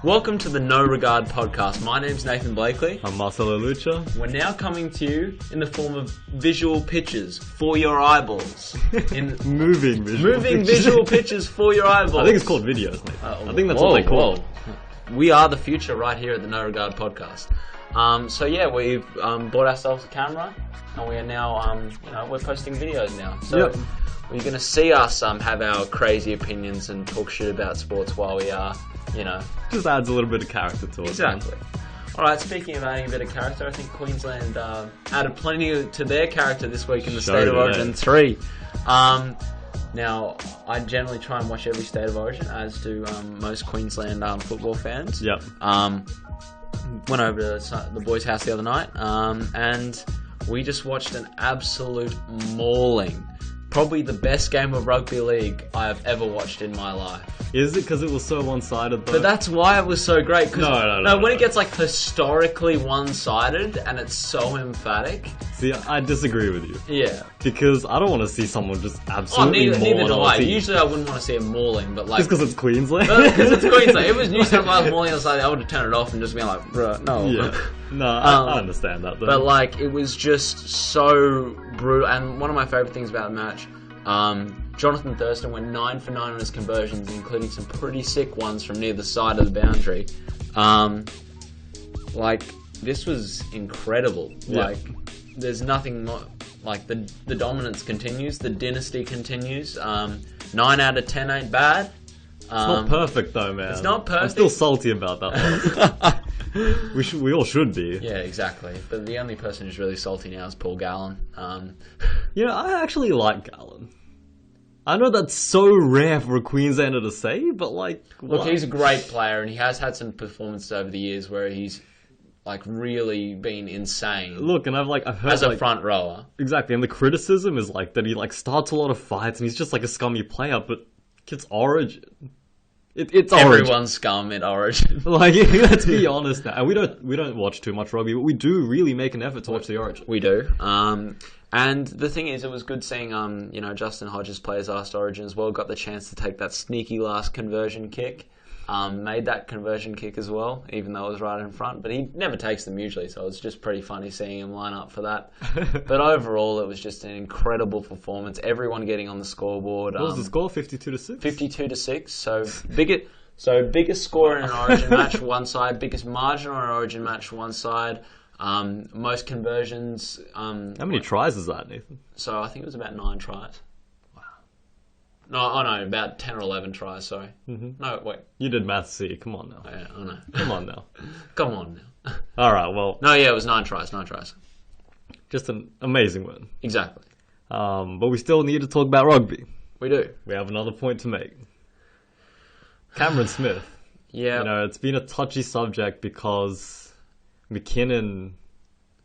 Welcome to the No Regard podcast. My name's Nathan Blakely. I'm Marcelo Lucha. We're now coming to you in the form of visual pictures for your eyeballs. Moving visual pictures for your eyeballs. I think it's called videos, Nathan. I think that's what they call it. We are the future right here at the No Regard podcast. We've bought ourselves a camera and we are now, we're posting videos now. So you're going to see us have our crazy opinions and talk shit about sports while we are, Just adds a little bit of character to it. Exactly. Alright, speaking of adding a bit of character, I think Queensland added plenty to their character this week in the State of Origin 3. Now, I generally try and watch every State of Origin, as do most Queensland football fans. Yep. Went over to the boys' house the other night, and we just watched an absolute mauling. Probably the best game of rugby league I have ever watched in my life. Is it because it was so one-sided though? But that's why it was so great. No. When it gets like historically one-sided and it's so emphatic. See, I disagree with you. Yeah. Because I don't want to see someone just absolutely maul neither do I. team. Usually I wouldn't want to see a mauling, but like... Just because it's Queensland? Because it's Queensland. If it was New South Wales mauling on Saturday, I would have turned it off and just been like, bruh, no. Yeah. No, I understand that though. But like, it was just so brutal. And one of my favourite things about the match... Jonathan Thurston went 9 for 9 on his conversions, including some pretty sick ones from near the side of the boundary. This was incredible. Yeah. There's nothing more, the dominance continues, the dynasty continues. 9 out of 10 ain't bad. It's not perfect though, man. It's not perfect. I'm still salty about that one. We all should be. Yeah, exactly. But the only person who's really salty now is Paul Gallen. I actually like Gallen. I know that's so rare for a Queenslander to say, but Look, he's a great player, and he has had some performances over the years where he's really been insane. Look, and I've heard as a front rower. Exactly, and the criticism is that he starts a lot of fights, and he's just a scummy player, but it's Origin. It's Everyone's Origin. scum at Origin. Let's be honest now. And we don't watch too much rugby, but we do really make an effort to watch the Origin. We do. And the thing is, it was good seeing Justin Hodges play his last Origin as well. Got the chance to take that sneaky last conversion kick. Made that conversion kick as well, even though it was right in front. But he never takes them usually, so it's just pretty funny seeing him line up for that. But overall, it was just an incredible performance. Everyone getting on the scoreboard. What was the score? 52-6? 52-6. Biggest score in an Origin match, one side. Biggest margin on an Origin match, one side. Most conversions. How many tries is that, Nathan? So I think it was about 9 tries. No, about 10 or 11 tries, sorry. Mm-hmm. No, wait. You did math C, come on now. Oh, yeah, I know. Come on now. Come on now. Alright, well... No, yeah, it was 9 tries. Just an amazing win. Exactly. But we still need to talk about rugby. We do. We have another point to make. Cameron Smith. Yeah. It's been a touchy subject because McKinnon...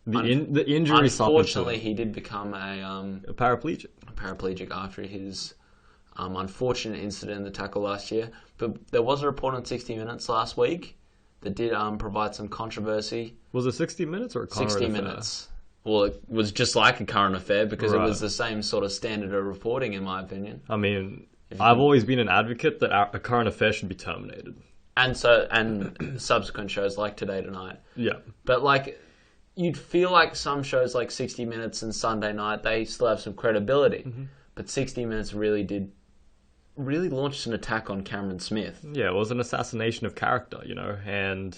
The injury suffered. Unfortunately, he did become a paraplegic. A paraplegic after his... unfortunate incident in the tackle last year. But there was a report on 60 Minutes last week that did provide some controversy. Was it 60 Minutes or a current 60 affair? Minutes. Well, it was just like a current affair because Right. it was the same sort of standard of reporting, in my opinion. I mean, I've always been an advocate that a current affair should be terminated. And subsequent shows like Today Tonight. Yeah. But you'd feel like some shows like 60 Minutes and Sunday Night, they still have some credibility. Mm-hmm. But 60 Minutes really launched an attack on Cameron Smith. Yeah, it was an assassination of character, and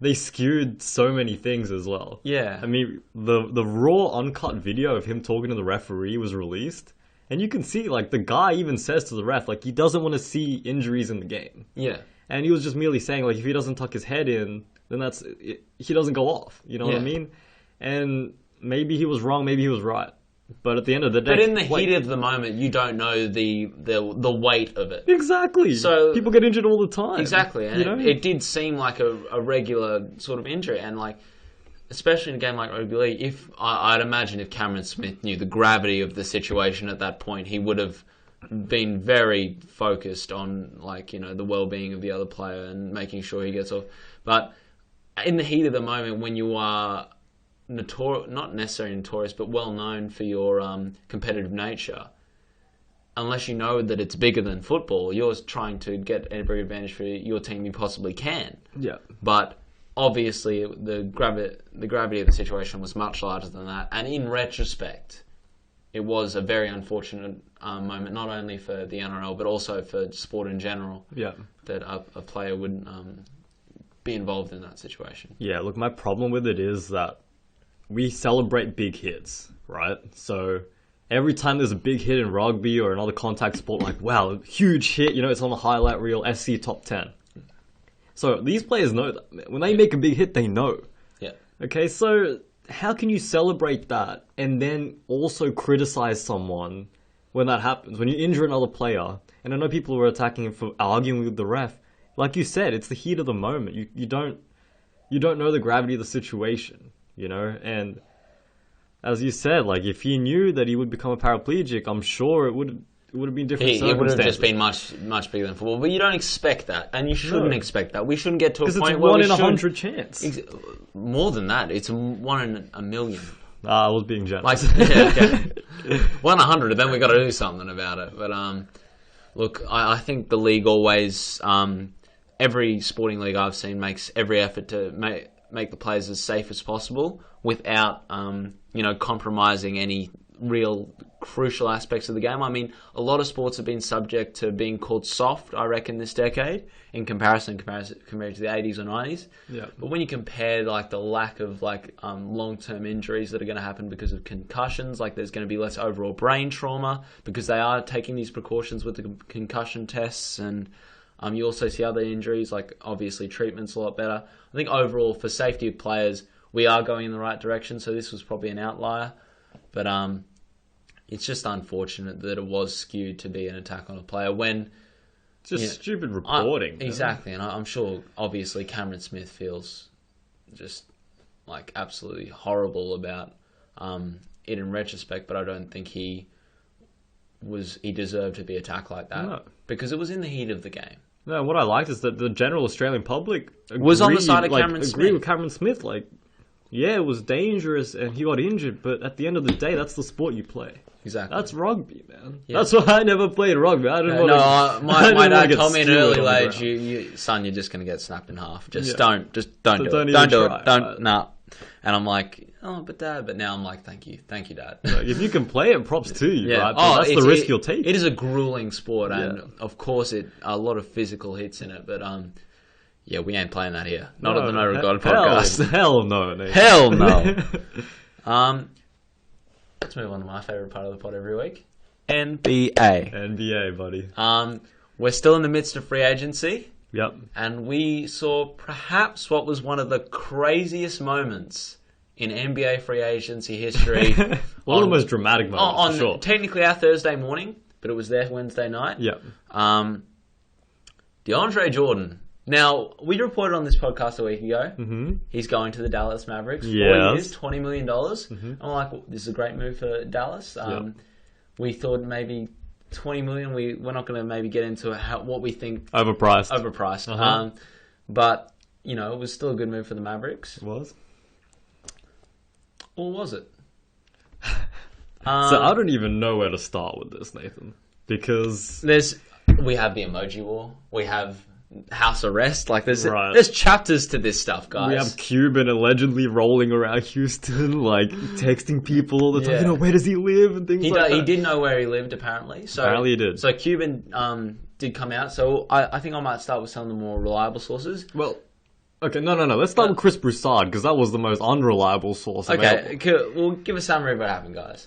they skewed so many things as well. Yeah. I mean, the raw, uncut video of him talking to the referee was released, and you can see, the guy even says to the ref, he doesn't want to see injuries in the game. Yeah. And he was just merely saying, if he doesn't tuck his head in, then he doesn't go off, you know what I mean? And maybe he was wrong, maybe he was right. But at the end of the day... But in the heat of the moment, you don't know the weight of it. Exactly. So people get injured all the time. Exactly. And it did seem like a regular sort of injury. And especially in a game like rugby league, I'd imagine if Cameron Smith knew the gravity of the situation at that point, he would have been very focused on the well-being of the other player and making sure he gets off. But in the heat of the moment, when you are not necessarily notorious, but well known for your competitive nature, unless you know that it's bigger than football, you're trying to get every advantage for your team you possibly can. Yeah. But obviously, the gravity of the situation was much larger than that. And in retrospect, it was a very unfortunate moment, not only for the NRL, but also for sport in general, that a player would be involved in that situation. Yeah, look, my problem with it is that we celebrate big hits, right? So every time there's a big hit in rugby or another contact sport, like, wow, huge hit, it's on the highlight reel, SC top 10. So these players know that. When they make a big hit, they know. Yeah. Okay, so how can you celebrate that and then also criticize someone when that happens? When you injure another player, and I know people were attacking him for arguing with the ref. Like you said, it's the heat of the moment. You don't know the gravity of the situation, And as you said, like if he knew that he would become a paraplegic, I'm sure it would have been different circumstances. It would have just been much bigger than football. But you don't expect that, and you shouldn't expect that. We shouldn't get to a point where it's 1 in 100 chance. More than that, it's 1 in a million. I was being generous. 1 in 100, and then we got to do something about it. But look, I think the league always, every sporting league I've seen makes every effort to make the players as safe as possible without, compromising any real crucial aspects of the game. I mean, a lot of sports have been subject to being called soft, I reckon, this decade, in comparison compared to the 80s or 90s. Yeah. But when you compare, the lack of, long-term injuries that are going to happen because of concussions, there's going to be less overall brain trauma because they are taking these precautions with the concussion tests, and you also see other injuries, obviously treatment's a lot better. I think overall, for safety of players, we are going in the right direction, so this was probably an outlier. But it's just unfortunate that it was skewed to be an attack on a player when... Just stupid reporting. Exactly, and I'm sure, obviously, Cameron Smith feels just, absolutely horrible about it in retrospect, but I don't think he deserved to be attacked like that. No. Because it was in the heat of the game. No, what I liked is that the general Australian public was on the side of Cameron Smith. Agree with Cameron Smith, yeah, it was dangerous and he got injured, but at the end of the day, that's the sport you play. Exactly. That's rugby, man. Yeah. That's why I never played rugby. I didn't want to. My dad told me in an early age, son, you're just going to get snapped in half. Don't do it. Don't do it. Don't. Nah. And I'm like, oh, but Dad. But now I'm like, thank you, Dad. If you can play it, props to you. Right? But that's the risk you'll take. It is a grueling sport, and of course, a lot of physical hits in it. But yeah, we ain't playing that here. Not on the No Regard podcast. Hell no. Nate. Hell no. Let's move on to my favourite part of the pod every week. NBA. NBA, buddy. We're still in the midst of free agency. Yep. And we saw perhaps what was one of the craziest moments in NBA free agency history. One of the most dramatic moments, for sure. Technically our Thursday morning, but it was their Wednesday night. Yep. Deandre Jordan. Now, we reported on this podcast a week ago. Mm-hmm. He's going to the Dallas Mavericks. 4 years, $20 million. Mm-hmm. I'm like, this is a great move for Dallas. We thought maybe 20 million. We're not going to maybe get into what we think. Overpriced. Uh-huh. But, it was still a good move for the Mavericks. It was? Or was it? So I don't even know where to start with this, Nathan. Because... We have the emoji war. We have... house arrest, there's chapters to this stuff, guys. We have Cuban allegedly rolling around Houston, texting people all the time. Where does he live and things like that. He did know where he lived, apparently. Apparently he did. So Cuban did come out. So I think I might start with some of the more reliable sources. Well, okay, no. Let's start with Chris Broussard because that was the most unreliable source. Okay, we'll give a summary of what happened, guys.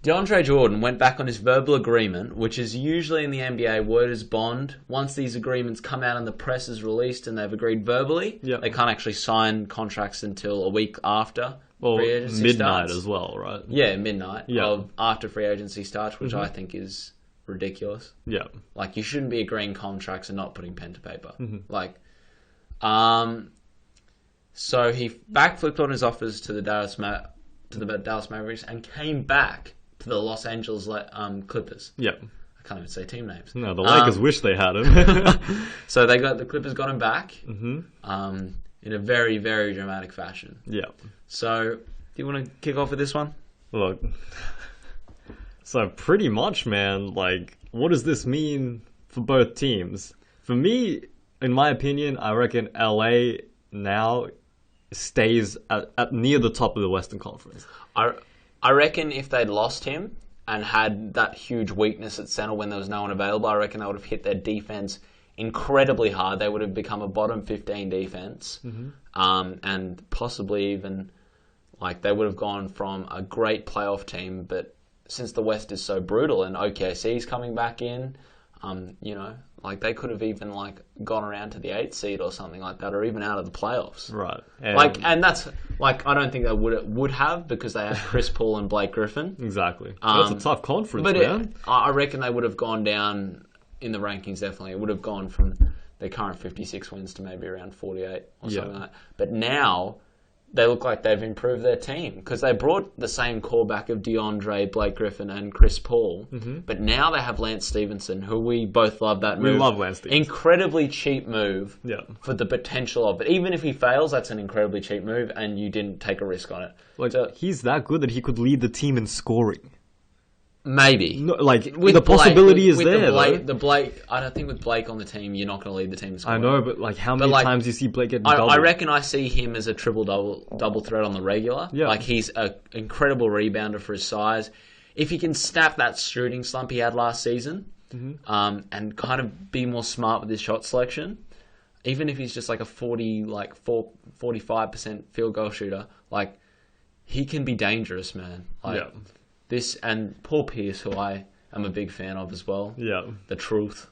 DeAndre Jordan went back on his verbal agreement, which is usually in the NBA word is bond. Once these agreements come out and the press is released and they've agreed verbally, they can't actually sign contracts until a week after free agency midnight starts. As well, right? Yeah, midnight after free agency starts, which I think is ridiculous. Yeah. You shouldn't be agreeing contracts and not putting pen to paper. Mm-hmm. So he backflipped on his offers to the Dallas Mavericks and came back to the Los Angeles Clippers. Yep. I can't even say team names. No, the Lakers wish they had him. So the Clippers got him back in a very, very dramatic fashion. Yeah. So, do you want to kick off with this one? Look, So pretty much, man, like, what does this mean for both teams? For me, in my opinion, I reckon LA now stays at near the top of the Western Conference. I reckon if they'd lost him and had that huge weakness at center when there was no one available, I reckon they would have hit their defense incredibly hard. They would have become a bottom 15 defense, and possibly even like they would have gone from a great playoff team. But since the West is so brutal and OKC's coming back in, you know, like they could have even like gone around to the 8th seed or something like that, or even out of the playoffs. Right. And that's like I don't think they would have because they had Chris Paul and Blake Griffin. Exactly. That's a tough conference, man. I reckon they would have gone down in the rankings. Definitely, it would have gone from their current 56 wins to maybe around 48 or something like that. But now they look like they've improved their team because they brought the same core back of DeAndre, Blake Griffin, and Chris Paul. But now they have Lance Stevenson, who we both love that move. We love Lance Stevenson. Incredibly cheap move for the potential of it. Even if he fails, that's an incredibly cheap move, and you didn't take a risk on it. Like, he's that good that he could lead the team in scoring. Maybe. No, like, the possibility is there. I don't think with Blake on the team, you're not going to lead the team in scoring. I know, but like, how many times do you see Blake get double? I reckon I see him as a double threat on the regular. Yeah. Like, he's an incredible rebounder for his size. If he can snap that shooting slump he had last season, and kind of be more smart with his shot selection, even if he's just like a 45% field goal shooter, like, he can be dangerous, man. Like, this and Paul Pierce, who I am a big fan of as well. Yeah, the truth.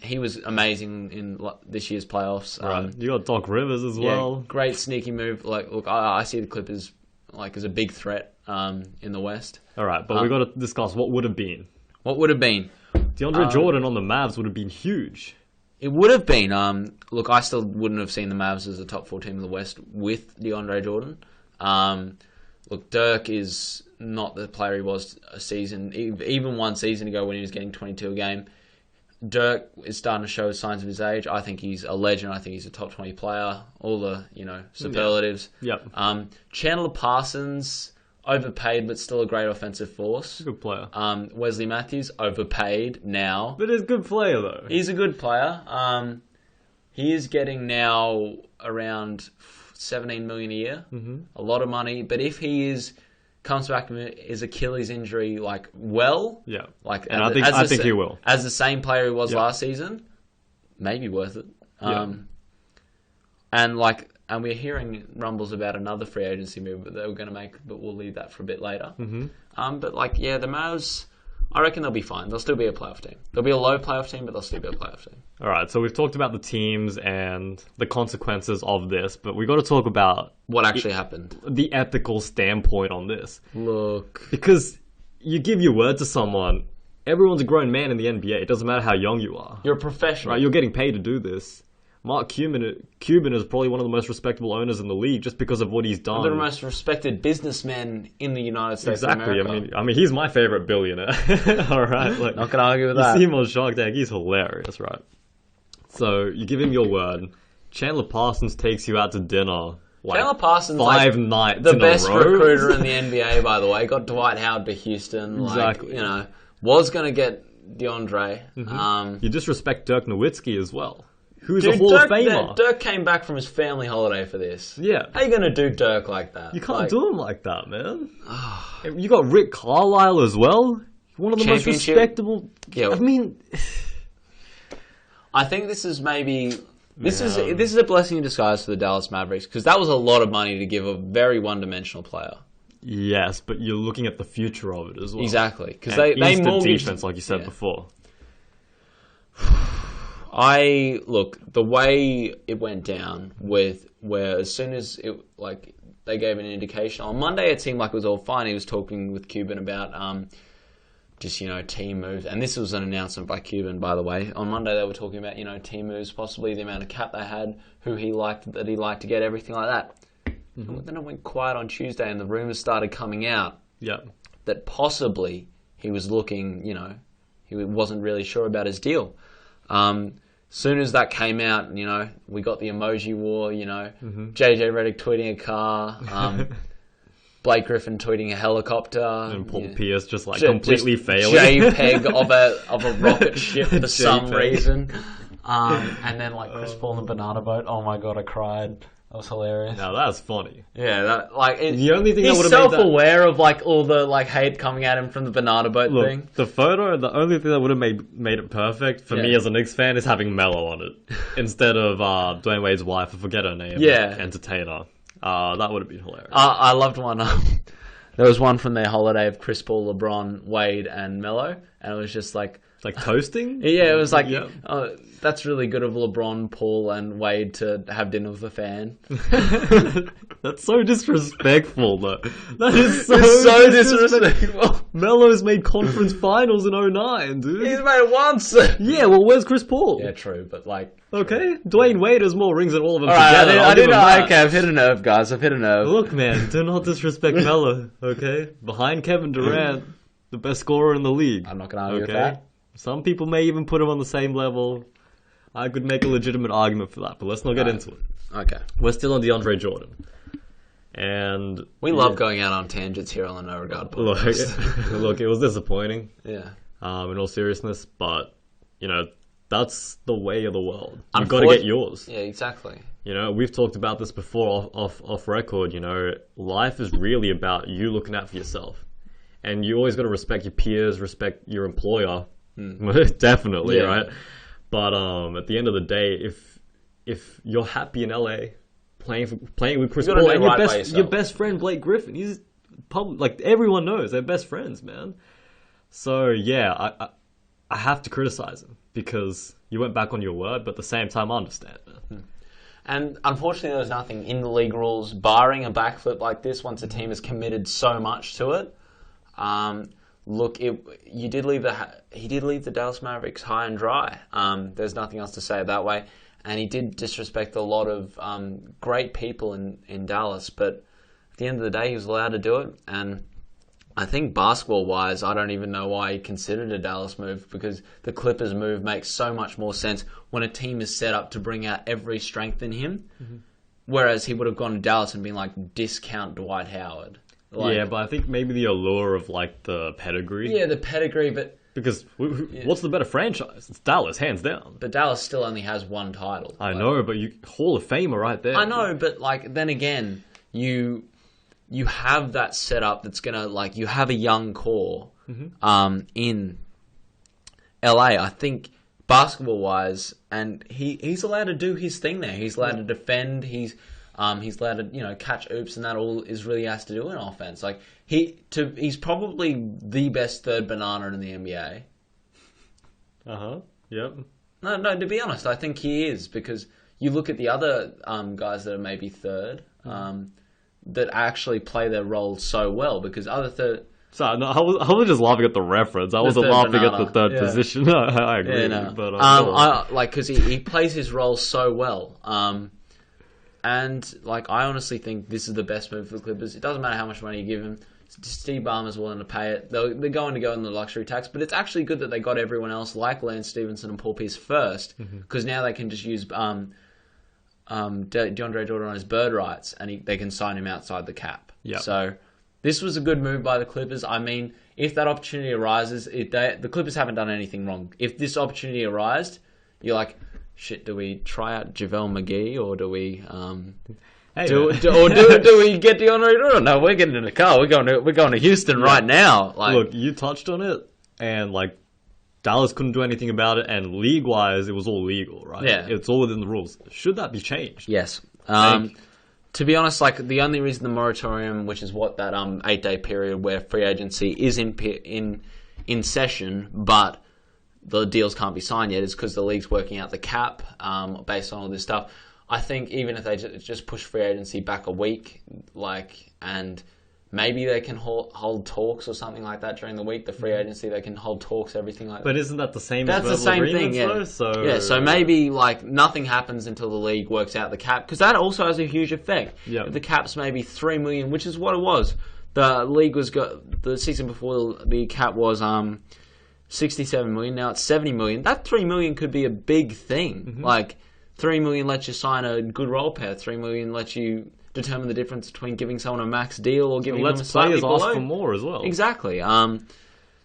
He was amazing in this year's playoffs. Right. You got Doc Rivers as well. Great sneaky move. Like, look, I see the Clippers like as a big threat in the West. All right, but we got to discuss what would have been. What would have been? Deandre Jordan on the Mavs would have been huge. It would have been. Look, I still wouldn't have seen the Mavs as a top 4 team in the West with DeAndre Jordan. Look, Dirk is not the player he was even one season ago when he was getting 22 a game. Dirk is starting to show signs of his age. I think he's a legend. I think he's a top 20 player. All the, superlatives. Chandler Parsons, overpaid but still a great offensive force. Good player. Wesley Matthews, overpaid now. But he's a good player, though. He's a good player. He is getting now around $17 million a year. A lot of money. But if he comes back from his Achilles injury, I think he will. As the same player he was last season, maybe worth it. And we're hearing rumbles about another free agency move that they were going to make, but we'll leave that for a bit later. The Mavs, I reckon they'll be fine. They'll still be a playoff team. They'll be a low playoff team, but they'll still be a playoff team. All right, so we've talked about the teams and the consequences of this, but we've got to talk about what actually happened. The ethical standpoint on this. Look. Because you give your word to someone, everyone's a grown man in the NBA. It doesn't matter how young you are. You're a professional. Right, you're getting paid to do this. Mark Cuban is probably one of the most respectable owners in the league just because of what he's done. One of the most respected businessmen in the United States of America. I mean, he's my favorite billionaire. All right, not going to argue with that. You see him on Shark Tank. He's hilarious, right? So you give him your word. Chandler Parsons takes you out to dinner. Chandler Parsons, 5 nights the in best a row. recruiter in the NBA, by the way. Got Dwight Howard to Houston. Exactly. Was going to get DeAndre. You disrespect Dirk Nowitzki as well. Who's a Hall of Famer? Dirk came back from his family holiday for this. Yeah. How are you going to do Dirk like that? You can't do him like that, man. You got Rick Carlisle as well. One of the most respectable... Yeah. I mean... I think this is maybe... This is a blessing in disguise for the Dallas Mavericks, because that was a lot of money to give a very one-dimensional player. Yes, but you're looking at the future of it as well. Exactly. Because they mortgaged... defense, like you said before. The way it went down where as soon as they gave an indication on Monday, it seemed like it was all fine. He was talking with Cuban about team moves, and this was an announcement by Cuban, by the way. On Monday they were talking about team moves, possibly the amount of cap they had, who he liked to get, everything like that. And then it went quiet on Tuesday, and the rumors started coming out that possibly he was looking, he wasn't really sure about his deal. Soon as that came out, we got the emoji war, JJ Redick tweeting a car. Blake Griffin tweeting a helicopter. And Paul Pierce just completely failing. JPEG of a rocket ship for some reason. And then Chris Paul and the banana boat. Oh my god, I cried. That was hilarious. Now that's funny. Yeah, the only thing he's that would have self-aware of all the hate coming at him from the banana boat thing. The photo, the only thing that would have made it perfect for me as a Knicks fan is having Melo on it instead of Dwayne Wade's wife. I forget her name. Yeah, entertainer. That would have been hilarious. I loved one. There was one from their holiday of Chris Paul, LeBron, Wade, and Melo, and it was just like toasting? Yeah, it was that's really good of LeBron, Paul, and Wade to have dinner with a fan. That's so disrespectful, though. That is so disrespectful. Melo's made conference finals in 2009, dude. He's made it once. Yeah, well, where's Chris Paul? Yeah, true, but Okay, Dwayne Wade has more rings than all of them together. Right, okay, I've hit a nerve, guys. I've hit a nerve. Look, man, do not disrespect Melo, okay? Behind Kevin Durant, the best scorer in the league. I'm not going to argue with that. Some people may even put him on the same level. I could make a legitimate argument for that, but let's not get into it. Okay. We're still on DeAndre Jordan. And we love going out on tangents here on the No Regard podcast. Look, it was disappointing. Yeah. In all seriousness, but, that's the way of the world. You've got to get yours. Yeah, exactly. We've talked about this before off record. Life is really about you looking out for yourself. And you always got to respect your peers, respect your employer. Definitely, yeah. Right? But at the end of the day, if you're happy in LA playing with Chris Paul and your best friend Blake Griffin, he's everyone knows they're best friends, man. So yeah, I have to criticize him because you went back on your word, but at the same time, I understand. And unfortunately, there's nothing in the league rules barring a backflip like this once a team has committed so much to it. Look, he did leave the Dallas Mavericks high and dry. There's nothing else to say that way. And he did disrespect a lot of great people in Dallas. But at the end of the day, he was allowed to do it. And I think basketball-wise, I don't even know why he considered a Dallas move, because the Clippers move makes so much more sense when a team is set up to bring out every strength in him. Mm-hmm. Whereas he would have gone to Dallas and been discount Dwight Howard. Yeah, but I think maybe the allure of the pedigree. Yeah, the pedigree, but because what's the better franchise? It's Dallas, hands down. But Dallas still only has one title. I know, but Hall of Famer right there. I know, but then again, you have that setup that's gonna you have a young core in LA. I think basketball wise, and he's allowed to do his thing there. He's allowed to defend. He's allowed to catch oops, and that all is really has to do in offense. He's probably the best third banana in the NBA. Yep. No. To be honest, I think he is, because you look at the other guys that are maybe third that actually play their role so well, because other third. Sorry, no, I was just laughing at the reference. I wasn't laughing at the third position. No, I agree. Yeah, no. But because he plays his role so well. And I honestly think this is the best move for the Clippers. It doesn't matter how much money you give him. Steve Ballmer's willing to pay it. They're going to go in the luxury tax, but it's actually good that they got everyone else like Lance Stevenson and Paul Pierce first, because now they can just use DeAndre Jordan on his bird rights, and they can sign him outside the cap. Yep. So this was a good move by the Clippers. I mean, if that opportunity arises, the Clippers haven't done anything wrong. If this opportunity arises, you're like, shit, do we try out JaVale McGee, or do we do we get DeAndre Jordan? No, we're getting in the car. We're going to Houston right now. Look, you touched on it, and Dallas couldn't do anything about it, and league-wise, it was all legal, right? Yeah, it's all within the rules. Should that be changed? Yes. To be honest, the only reason the moratorium, which is what that 8-day period where free agency is in session, but the deals can't be signed yet, is because the league's working out the cap based on all this stuff. I think even if they just push free agency back a week, and maybe they can hold talks or something like that during the week, the free agency, they can hold talks, everything like that. But isn't that the same as verbal agreements, though? So maybe nothing happens until the league works out the cap, because that also has a huge effect. Yep. If the cap's maybe $3 million, which is what it was. The league the season before the cap was $67 million. Now it's $70 million. That $3 million could be a big thing. $3 million lets you sign a good role player. $3 million lets you determine the difference between giving someone a max deal or giving them a Let's slightly players ask below. for more as well. Exactly.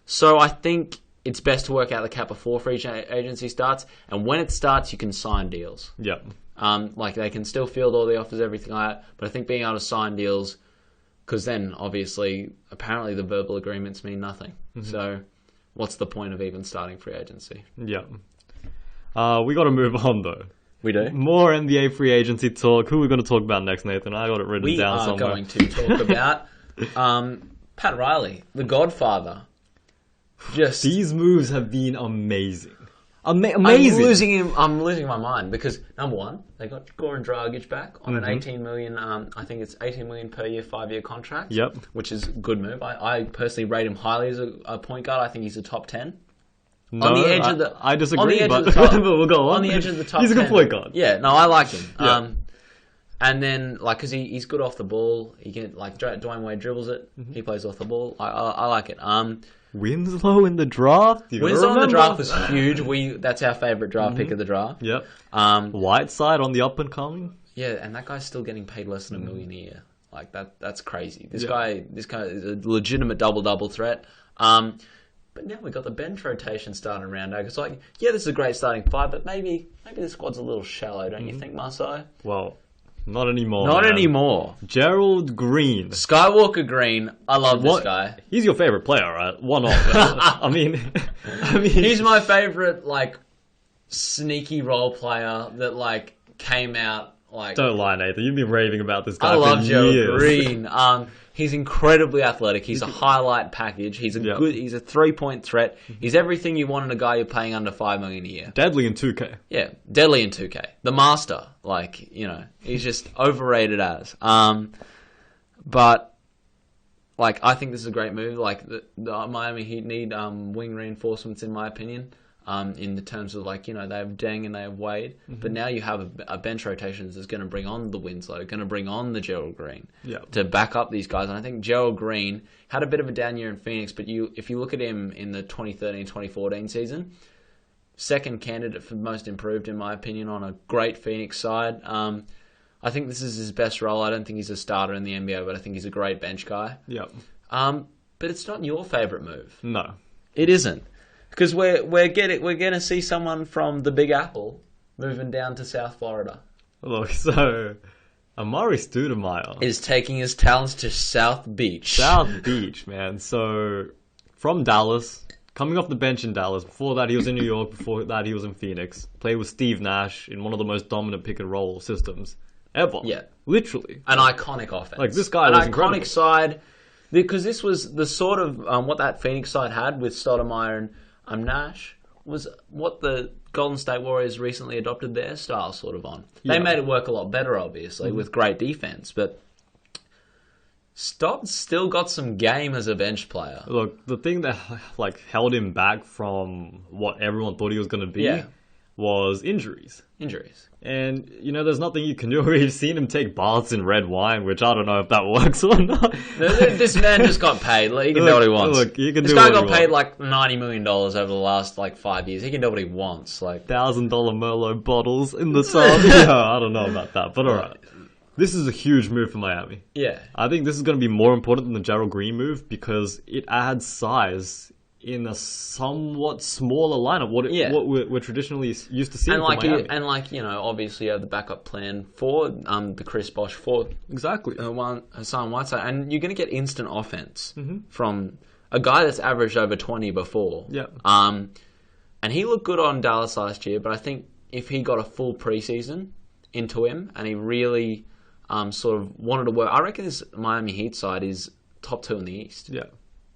So I think it's best to work out the cap before free agency starts, and when it starts, you can sign deals. Yeah. Like they can still field all the offers, everything like that, but I think being able to sign deals, because then obviously, apparently the verbal agreements mean nothing. So what's the point of even starting free agency? Yeah. We got to move on though. We do. More NBA free agency talk. Who are we going to talk about next, Nathan? I got it written We down are somewhere. going to talk about Pat Riley, the Godfather. Just These moves have been amazing. Amazing. I'm losing my mind because number one, they got Goran Dragic back on an 18 million. I think it's 18 million per year, 5-year contract. Yep. Which is a good move. I personally rate him highly as a point guard. I think he's a top 10. No, On the edge of the, I disagree, on the edge but, of the top, but we'll go on. On the edge of the top He's a good 10. point guard. Yeah, no, I like him. Yeah. And then, like, because he's good off the ball. He can, like, Dwayne Wade dribbles it. He plays off the ball. I like it. Winslow in the draft. Winslow in the draft was huge. That's our favourite draft pick of the draft. Yep. Whiteside on the up and coming. Yeah, and that guy's still getting paid less than $1 million a year. Like that's crazy. This guy is a legitimate double threat. But now we've got the bench rotation starting around. It's like, yeah, this is a great starting five, but maybe the squad's a little shallow, don't you think, Marcelo? Well, not anymore. Not man. anymore. Gerald Green. Skywalker Green. I love this guy. He's your favorite player, right? One of. I mean, he's my favorite, like, sneaky role player that, like, came out like. Don't lie, Nathan. You've been raving about this guy I love for Gerald years. Green. He's incredibly athletic. He's a highlight package. He's a He's a 3-point threat. He's everything you want in a guy you're paying under $5 million a year. Deadly in 2K. Yeah, deadly in 2K. The master, like, you know, he's just overrated as. But like, I think this is a great move. Like, the Miami Heat need wing reinforcements, in my opinion. In the terms of, like, you know, they have Deng and they have Wade, but now you have a bench rotations that's going to bring on the Winslow, going to bring on the Gerald Green to back up these guys. And I think Gerald Green had a bit of a down year in Phoenix, but if you look at him in the 2013-2014 season, second candidate for most improved, in my opinion, on a great Phoenix side. I think this is his best role. I don't think he's a starter in the NBA, but I think he's a great bench guy. Yep. But it's not your favourite move. No. It isn't. Because we're going to see someone from the Big Apple moving down to South Florida. Look, so Amari Stoudemire is taking his talents to South Beach. South Beach, man. So from Dallas, coming off the bench in Dallas. Before that, he was in New York. Before that, he was in Phoenix. Played with Steve Nash in one of the most dominant pick and roll systems ever. Yeah, literally an iconic offense. Like, this guy was incredible. Iconic side, because this was the sort of what that Phoenix side had with Stoudemire and Nash was what the Golden State Warriors recently adopted their style sort of on. They made it work a lot better, obviously, with great defense, but Stoud's still got some game as a bench player. Look, the thing that like held him back from what everyone thought he was going to be was injuries. And, you know, there's nothing you can do. We've seen him take baths in red wine, which I don't know if that works or not. This man just got paid. Like, he can do what he wants. Look, he can this do guy what he got paid wants. like $90 million over the last, like, 5 years. He can do what he wants. Like, $1,000 Merlot bottles in the tub. I don't know about that, but alright. This is a huge move for Miami. Yeah. I think this is going to be more important than the Gerald Green move because it adds size in a somewhat smaller lineup. What we're traditionally used to seeing and like from Miami. you know, obviously you have the backup plan for the Chris Bosh for exactly Hassan Whiteside, and you're going to get instant offense from a guy that's averaged over 20 before. Yeah. And he looked good on Dallas last year, but I think if he got a full preseason into him and he really sort of wanted to work, I reckon this Miami Heat side is top 2 in the East. Yeah.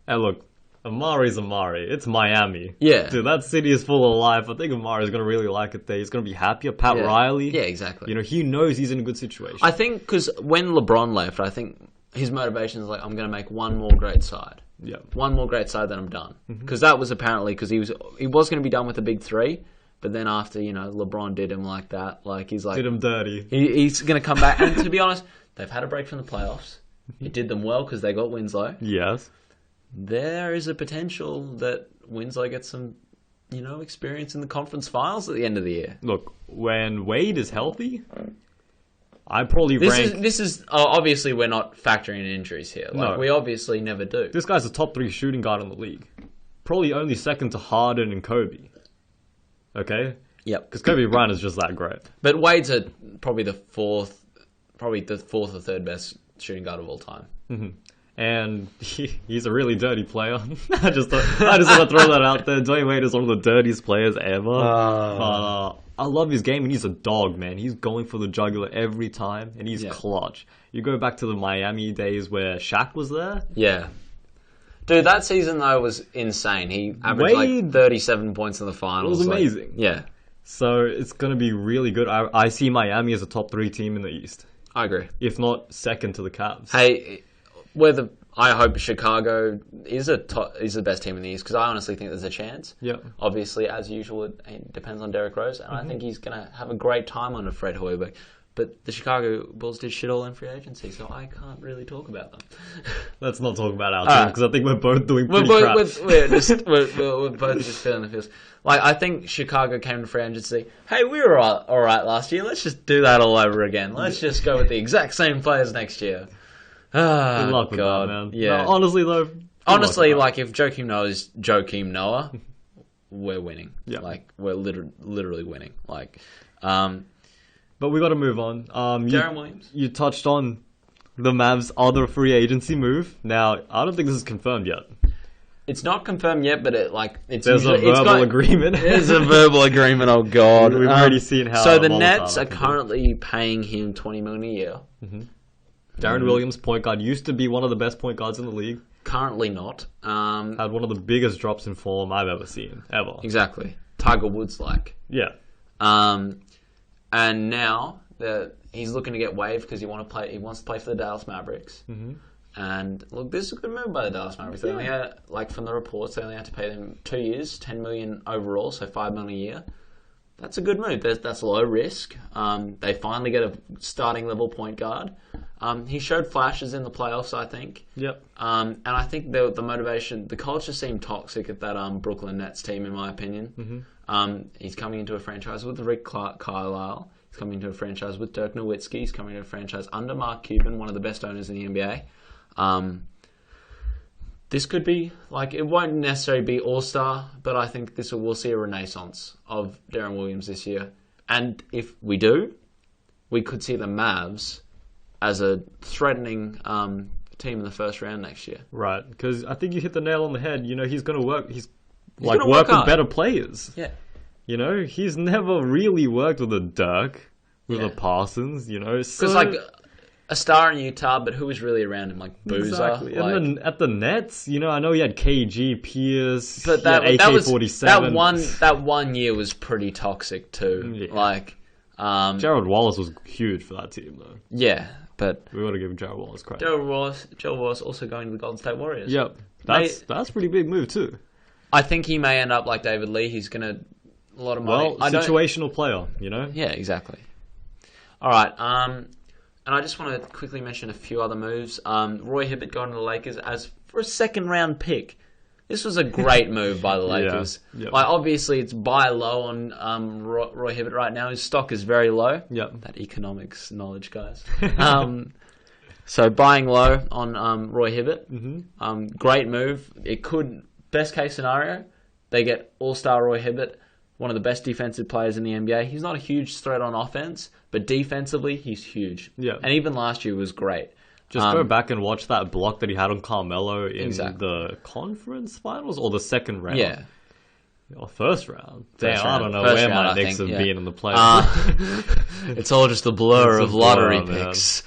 And look, Amari's Amari. It's Miami. Yeah. Dude, that city is full of life. I think Amari's going to really like it there. He's going to be happier. Pat Riley. Yeah, exactly. You know, he knows he's in a good situation. I think because when LeBron left, I think his motivation is like, I'm going to make one more great side. Yeah. One more great side, then I'm done. Because that was apparently because he was going to be done with the big three, but then after, you know, LeBron did him like that, like he's like... Did him dirty. He's going to come back. And to be honest, they've had a break from the playoffs. It did them well because they got Winslow. Yes. There is a potential that Winslow gets some, you know, experience in the conference finals at the end of the year. Look, when Wade is healthy, I probably rank... This is obviously we're not factoring in injuries here. Like, No. we obviously never do. This guy's a top 3 shooting guard in the league. Probably only second to Harden and Kobe. Okay? Yep. Because Kobe Bryant is just that great. But Wade's probably the fourth or third best shooting guard of all time. Mm-hmm. And he's a really dirty player. I just want to throw that out there. Dwayne Wade is one of the dirtiest players ever. I love his game, and he's a dog, man. He's going for the jugular every time, and he's clutch. You go back to the Miami days where Shaq was there. Yeah. Dude, that season, though, was insane. He averaged like 37 points in the finals. It was amazing. Yeah. So it's going to be really good. I see Miami as a top 3 team in the East. I agree. If not second to the Cavs. Hey, I hope Chicago is the best team in the East, because I honestly think there's a chance. Yeah. Obviously, as usual, it depends on Derrick Rose, and I think he's going to have a great time under Fred Hoiberg. But the Chicago Bulls did shit all in free agency, so I can't really talk about them. Let's not talk about our team, because I think we're both doing pretty crap. We're both just feeling the feels. Like, I think Chicago came to free agency. Hey, we were all right last year. Let's just do that all over again. Let's just go with the exact same players next year. Good luck with that, man. Yeah. No, honestly, though. Honestly, like, if Joakim Noah is Joakim Noah, we're winning. Yeah. Like, we're literally winning. Like, but we got to move on. Darren Williams. You touched on the Mavs' other free agency move. Now, I don't think this is confirmed yet. It's not confirmed yet, but there's a verbal agreement. There's a verbal agreement. Oh God, we've already seen how. So the Nets are currently paying him $20 million a year. Mm-hmm. Darren Williams, point guard, used to be one of the best point guards in the league. Currently not. Had one of the biggest drops in form I've ever seen, ever. Exactly, Tiger Woods like. Yeah. And now he's looking to get waived because he wants to play for the Dallas Mavericks. Mm-hmm. And look, this is a good move by the Dallas Mavericks. They only had, like, from the reports, they only had to pay them 2 years, $10 million overall, so $5 million a year. That's a good move. That's low risk. They finally get a starting level point guard. He showed flashes in the playoffs, I think. Yep. And I think the motivation, the culture seemed toxic at that Brooklyn Nets team, in my opinion. Mm-hmm. He's coming into a franchise with Rick Carlisle. He's coming into a franchise with Dirk Nowitzki. He's coming into a franchise under Mark Cuban, one of the best owners in the NBA. This could be, like, it won't necessarily be all-star, but I think we'll see a renaissance of Darren Williams this year. And if we do, we could see the Mavs as a threatening team in the first round next year. Right, because I think you hit the nail on the head. You know, he's going to work. He's gonna work with hard. better players. Yeah. You know, he's never really worked with a Dirk, with a Parsons. You know, because like a star in Utah, but who was really around him? Like Boozer. Exactly. Like, and then at the Nets, you know, I know he had KG, Pierce, but that AK-47. That one year was pretty toxic too. Yeah. Like Gerald Wallace was huge for that team, though. Yeah, but we got to give Gerald Wallace credit. Gerald Wallace also going to the Golden State Warriors. Yep, that's a pretty big move too. I think he may end up like David Lee. He's gonna a lot of money. Well, situational player, you know. Yeah, exactly. All right. And I just want to quickly mention a few other moves. Roy Hibbert going to the Lakers as for a second round pick. This was a great move by the Lakers. Yeah. Yep. Like, obviously, it's buy low on Roy Hibbert right now. His stock is very low. Yep. That economics knowledge, guys. So buying low on Roy Hibbert. Mm-hmm. Great move. It could, best case scenario, they get all-star Roy Hibbert, one of the best defensive players in the NBA. He's not a huge threat on offense, but defensively, he's huge. Yeah. And even last year was great. Just go back and watch that block that he had on Carmelo in Exactly. the conference finals or the second round. Yeah. Or first round. Damn, First I round. don't know First where round, my I Knicks think, have yeah. been in the playoffs. It's all just a blur It's of a lottery blur, picks.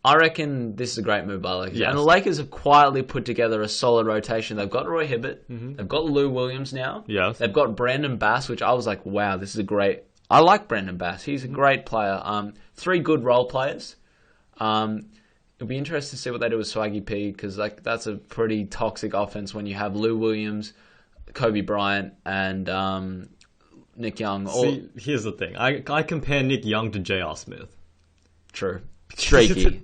I reckon this is a great move by the Lakers. Yes. And the Lakers have quietly put together a solid rotation. They've got Roy Hibbert. Mm-hmm. They've got Lou Williams now. Yes. They've got Brandon Bass, which I was like, wow, this is a great... I like Brandon Bass. He's a great player. 3 good role players. It'll be interesting to see what they do with Swaggy P, because like that's a pretty toxic offense when you have Lou Williams, Kobe Bryant, and Nick Young. See, here's the thing. I compare Nick Young to J.R. Smith. True. Streaky.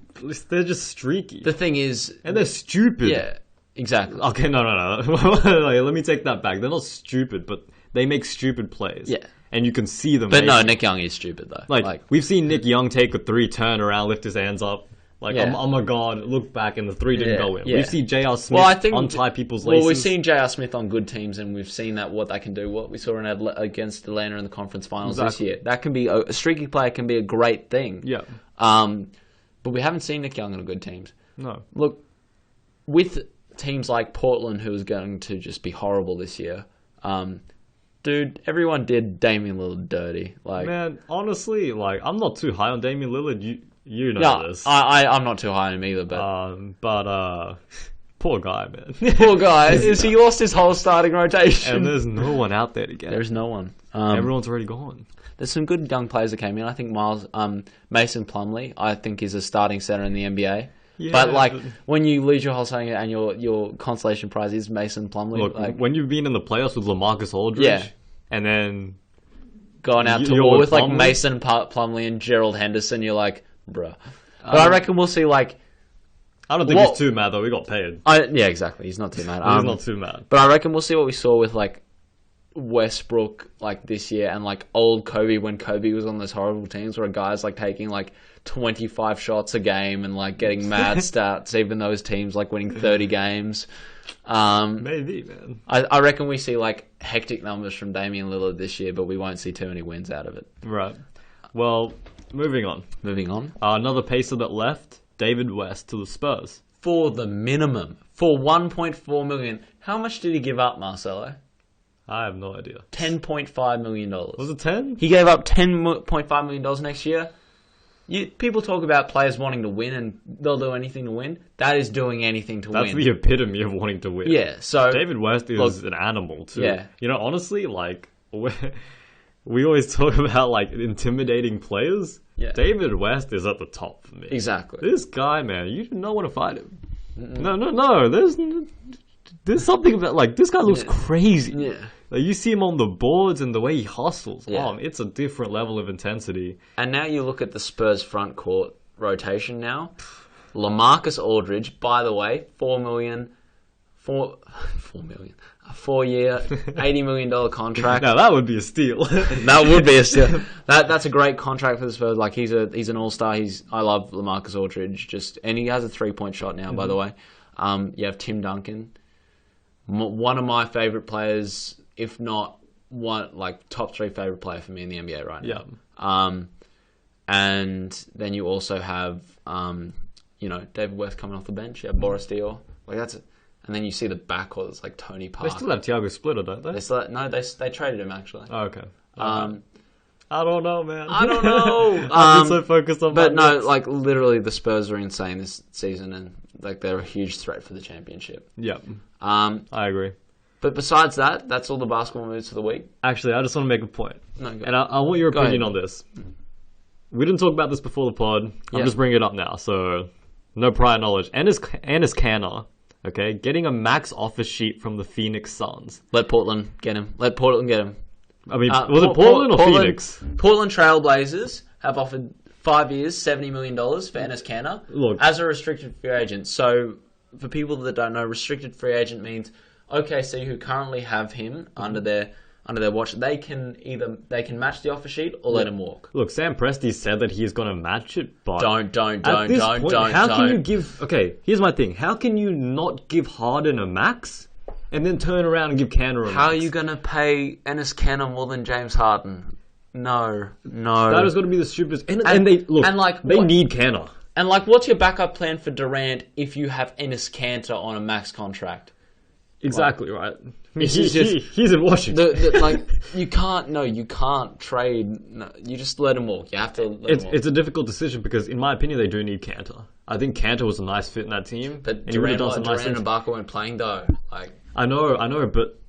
They're just streaky. The thing is... And they're stupid. Yeah, exactly. Okay, no. Let me take that back. They're not stupid, but they make stupid plays. Yeah. and you can see them. But no, Nick Young is stupid though. Like we've seen Nick Young take a 3, turn around, lift his hands up. Like, oh my god, look back, and the 3 didn't go in. We've seen J.R. Smith untie people's laces. Well, we've seen J.R. Smith on good teams, and we've seen what they can do. What we saw against Atlanta in the conference finals this year. That can be a streaky player can be a great thing. Yeah. But we haven't seen Nick Young on good teams. No. Look, with teams like Portland, who is going to just be horrible this year, dude, everyone did Damian Lillard dirty. Like, man, honestly, like, I'm not too high on Damian Lillard. You know this. I'm not too high on him either, but poor guy, man. Poor guy. He lost his whole starting rotation. And there's no one out there to get. There's no one. Everyone's already gone. There's some good young players that came in. I think Mason Plumlee, I think, is a starting center in the NBA. Yeah, but when you lose your whole starting and your consolation prize is Mason Plumlee. Look, when you've been in the playoffs with LaMarcus Aldridge, and then going out to war with like Mason Plumlee and Gerald Henderson, you're like, bruh. But I reckon we'll see like. I don't think he's too mad though. He got paid. Yeah, exactly. He's not too mad. He's not too mad. But I reckon we'll see what we saw with like Westbrook like this year and like old Kobe when Kobe was on those horrible teams where guys like taking like 25 shots a game and like getting mad stats even though his team's like winning 30 games. Maybe, man. I reckon we see like hectic numbers from Damian Lillard this year, but we won't see too many wins out of it. Right. Well, moving on. Another pacer that left, David West to the Spurs. For the minimum. For $1.4 million. How much did he give up, Marcelo? I have no idea. $10.5 million. Was it 10? He gave up $10.5 million next year. People talk about players wanting to win and they'll do anything to win. That is doing anything to win. That's the epitome of wanting to win. Yeah, so... David West is an animal, too. Yeah. You know, honestly, like, we always talk about, like, intimidating players. Yeah. David West is at the top for me. Exactly. This guy, man, you do not want to fight him. No. There's something about, like, this guy looks crazy. Yeah. Like, you see him on the boards and the way he hustles. Yeah. It's a different level of intensity. And now you look at the Spurs front court rotation now. LaMarcus Aldridge, by the way, $4 million. A 4-year, $80 million contract. Now that would be a steal. That would be a steal. That's a great contract for the Spurs. Like he's an all-star. I love LaMarcus Aldridge. And he has a 3-point shot now, by the way. You have Tim Duncan, one of my favorite players, if not one, like top 3 favorite player for me in the NBA right now. Yeah. And then you also have, David West coming off the bench. Yeah, Boris Diaw. Like that's it. And then you see the backcourt. It's like Tony Parker. They still have Thiago Splitter, don't they? They traded him actually. Oh, okay. I don't know, man. I don't know. I've been so focused on. But no, like literally, the Spurs are insane this season, and like they're a huge threat for the championship. Yeah. I agree. But besides that, that's all the basketball moves for the week. Actually, I just want to make a point. No, go. And I want your opinion on this. We didn't talk about this before the pod. I'm just bringing it up now, so no prior knowledge. Enes Kanter. Okay, getting a max offer sheet from the Phoenix Suns. Let Portland get him. I mean, was it Portland or Phoenix? Portland Trailblazers have offered 5 years, $70 million for Enes Kanter as a restricted free agent. So, for people that don't know, restricted free agent means OKC, who currently have him under their watch, they can match the offer sheet or let him walk. Look, Sam Presti said that he's going to match it, but don't. How can you give? Okay, here's my thing. How can you not give Harden a max and then turn around and give Kanter a max? How are you going to pay Enes Kanter more than James Harden? No. That is going to be the stupidest. And they need Kanter. And like, what's your backup plan for Durant if you have Enes Kanter on a max contract? Exactly right. I mean, he's in Washington. You can't trade. No, you just let him walk. You have to let him walk. It's a difficult decision because, in my opinion, they do need Kanter. I think Kanter was a nice fit in that team. But Durant and Ibaka weren't playing though. I know, but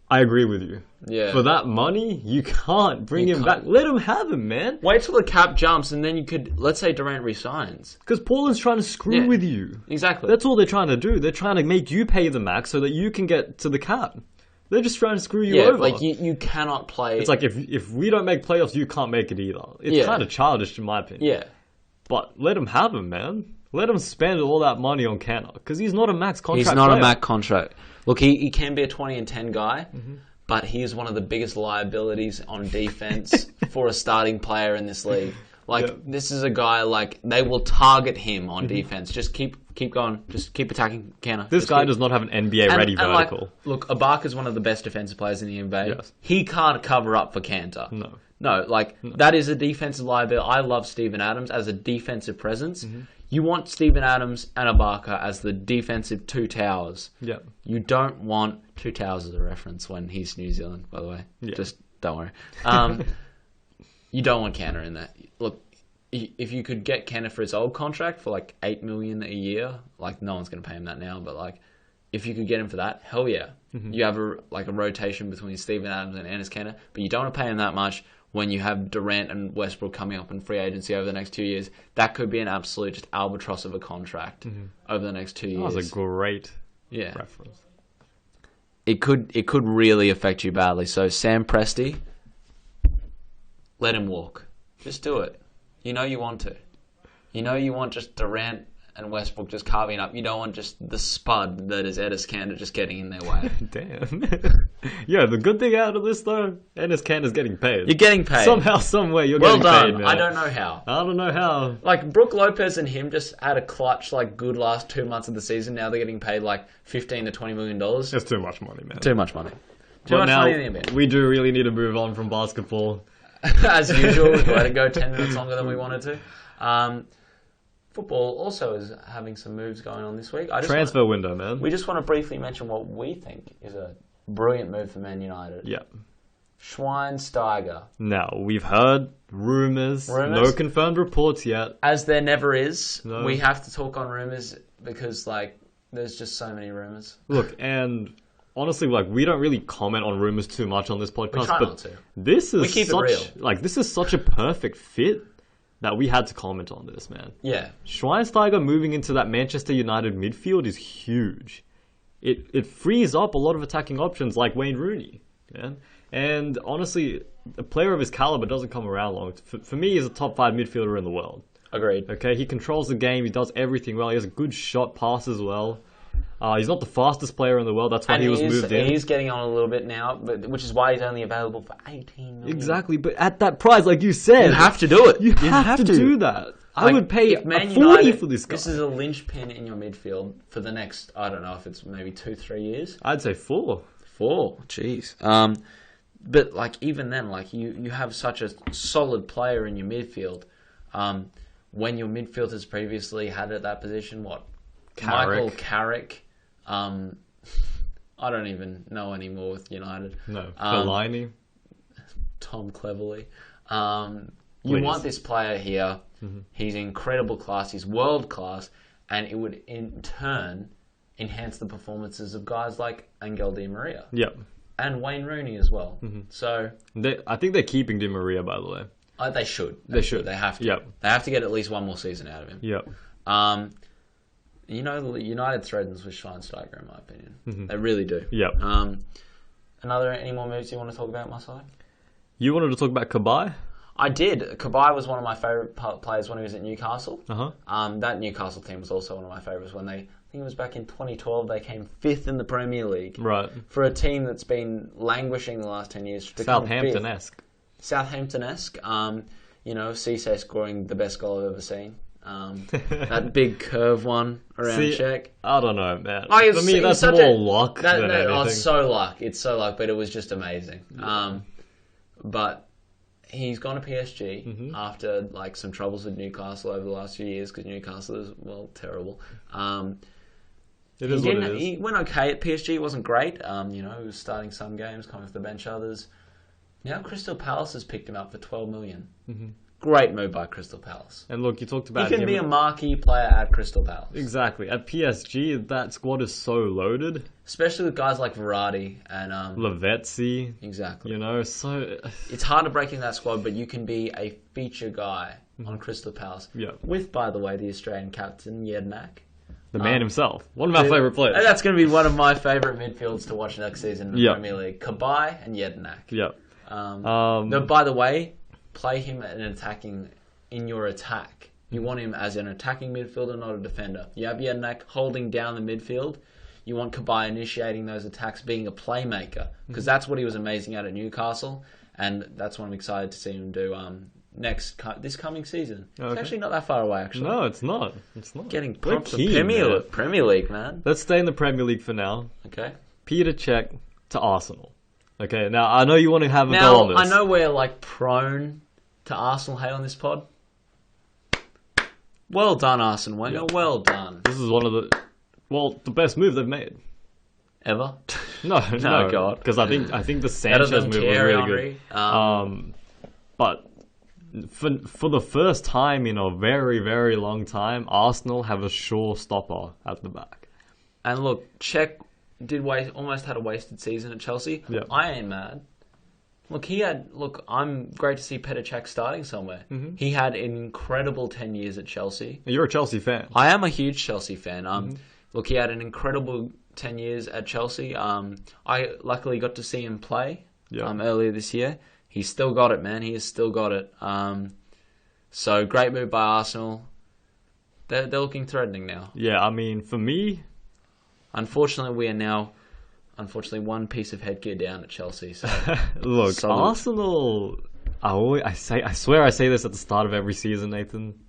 I agree with you. Yeah. For that money, you can't bring him back. Let him have him, man. Wait till the cap jumps and then you could, let's say Durant resigns. Because Portland's trying to screw with you. Exactly. That's all they're trying to do. They're trying to make you pay the max so that you can get to the cap. They're just trying to screw you over. Like you cannot play. It's like if we don't make playoffs, you can't make it either. It's kind of childish in my opinion. Yeah. But let him have him, man. Let him spend all that money on Kanter because he's not a max contract. He's not a max contract. Look, he can be a 20 and 10 guy. Mm-hmm. but he is one of the biggest liabilities on defense for a starting player in this league. Like, this is a guy, like, they will target him on defense. Just keep going. Just keep attacking counter. This guy does not have an NBA-ready vertical. Like, look, Ibaka's one of the best defensive players in the NBA. Yes. He can't cover up for Kanter. No, that is a defensive liability. I love Steven Adams as a defensive presence. You want Steven Adams and Ibaka as the defensive two towers. Yeah. You don't want two towers as a reference when he's New Zealand, by the way. Yeah. Just don't worry. You don't want Kanter in there. Look, if you could get Kanter for his old contract for like $8 million a year, like no one's going to pay him that now, but like if you could get him for that, hell yeah. You have a rotation between Steven Adams and Enes Kanter, but you don't want to pay him that much when you have Durant and Westbrook coming up in free agency over the next 2 years. That could be an absolute just albatross of a contract over the next 2 years. That was a great reference. It could really affect you badly. So Sam Presti, let him walk. Just do it. You know you want to. You know you want just Durant and Westbrook just carving up. You don't want just the spud that is Enes Kanter just getting in their way. Damn. Yeah, the good thing out of this though, Enes Kanter's getting paid. You're getting paid. Somehow, some way, you're well getting done. paid, man. I don't know how. I don't know how. Like, Brook Lopez and him just had a clutch, like, good last 2 months of the season. Now they're getting paid, like, $15 to $20 million. It's too much money, man. Too much money. Too But much now, money in the NBA. we do really need to move on from basketball. As usual, we let it go 10 minutes longer than we wanted to. Football also is having some moves going on this week. Transfer window, man. We just want to briefly mention what we think is a brilliant move for Man United. Yeah. Schweinsteiger. Now, we've heard rumours. No confirmed reports yet. As there never is. No. We have to talk on rumours because, like, there's just so many rumours. Look, and honestly, like, we don't really comment on rumours too much on this podcast. We try not to. This is We keep it real. Like, this is such a perfect fit that we had to comment on this, man. Yeah. Schweinsteiger moving into that Manchester United midfield is huge. It frees up a lot of attacking options like Wayne Rooney. Yeah? And honestly, a player of his caliber doesn't come around long. For me, he's a top 5 midfielder in the world. Agreed. Okay, he controls the game. He does everything well. He has a good shot pass as well. He's not the fastest player in the world. That's why he was moved in. He's getting on a little bit now, which is why he's only available for 18 million. Exactly, but at that price, like you said, you have to do it. You have to do that. I would pay a 40 for this guy. This is a linchpin in your midfield for the next, I don't know if it's maybe 2-3 years. I'd say 4. 4, jeez. But like even then, like you have such a solid player in your midfield. When your midfielders previously had at that position, Michael Carrick. I don't even know anymore with United. No, Fellaini. Tom Cleverley. You want this player here. He's incredible class. He's world class. And it would, in turn, enhance the performances of guys like Angel Di Maria. Yep. And Wayne Rooney as well. So I think they're keeping Di Maria, by the way. They should. They should. They have to. Yep. They have to get at least one more season out of him. Yep. You know, United threatens with Schweinsteiger, in my opinion. They really do. Yep. Any more moves you want to talk about, Marcelo? You wanted to talk about Cabaye? I did. Cabaye was one of my favourite players when he was at Newcastle. Uh-huh. That Newcastle team was also one of my favourites when I think it was back in 2012, they came 5th in the Premier League. Right. For a team that's been languishing the last 10 years. Southampton-esque. Southampton-esque. Cisse scoring the best goal I've ever seen. That big curve one around Czech. I don't know, man. For me, that's more luck than anything. Oh, it's so luck. It's so luck, but it was just amazing. But he's gone to PSG after like some troubles with Newcastle over the last few years because Newcastle is, terrible. It is what it is. He went okay at PSG. It wasn't great. He was starting some games, coming off the bench others. Now Crystal Palace has picked him up for 12 million. Great move by Crystal Palace. And look, you talked about he can be a marquee player at Crystal Palace. Exactly. At PSG, that squad is so loaded. Especially with guys like Verratti and Lavezzi. Exactly. So it's hard to break in that squad, but you can be a feature guy on Crystal Palace. Yeah. With, by the way, the Australian captain Jednak. The man himself. One of our favourite players. And that's going to be one of my favourite midfields to watch next season in the Premier League. Cabaye and Jednak. Yeah. By the way, play him in your attack. You want him as an attacking midfielder, not a defender. You have Jednak holding down the midfield. You want Kabay initiating those attacks, being a playmaker, because that's what he was amazing at Newcastle, and that's what I'm excited to see him do this coming season. Okay. It's actually not that far away, actually. No, it's not. It's not. Getting pumped for keen, man. Premier League, man. Let's stay in the Premier League for now. Okay. Peter Cech to Arsenal. Okay, now I know you want to have a go on this. I know we're like prone to Arsenal hate on this pod. Well done, Arsene Wenger. Yeah. Well done. This is one of the best move they've made. Ever? No, God. Because I think the Sanchez move was really good. But for the first time in a very, very long time, Arsenal have a sure stopper at the back. And look, Cech almost had a wasted season at Chelsea. Yep. I ain't mad. Look, I'm great to see Petr Cech starting somewhere. Mm-hmm. He had an incredible 10 years at Chelsea. You're a Chelsea fan. I am a huge Chelsea fan. Look, he had an incredible 10 years at Chelsea. I luckily got to see him play earlier this year. He's still got it, man. He has still got it. So, great move by Arsenal. They're looking threatening now. Yeah, I mean, for me... Unfortunately, we are now... one piece of headgear down at Chelsea. So look, solid. Arsenal. I swear I say this at the start of every season, Nathan,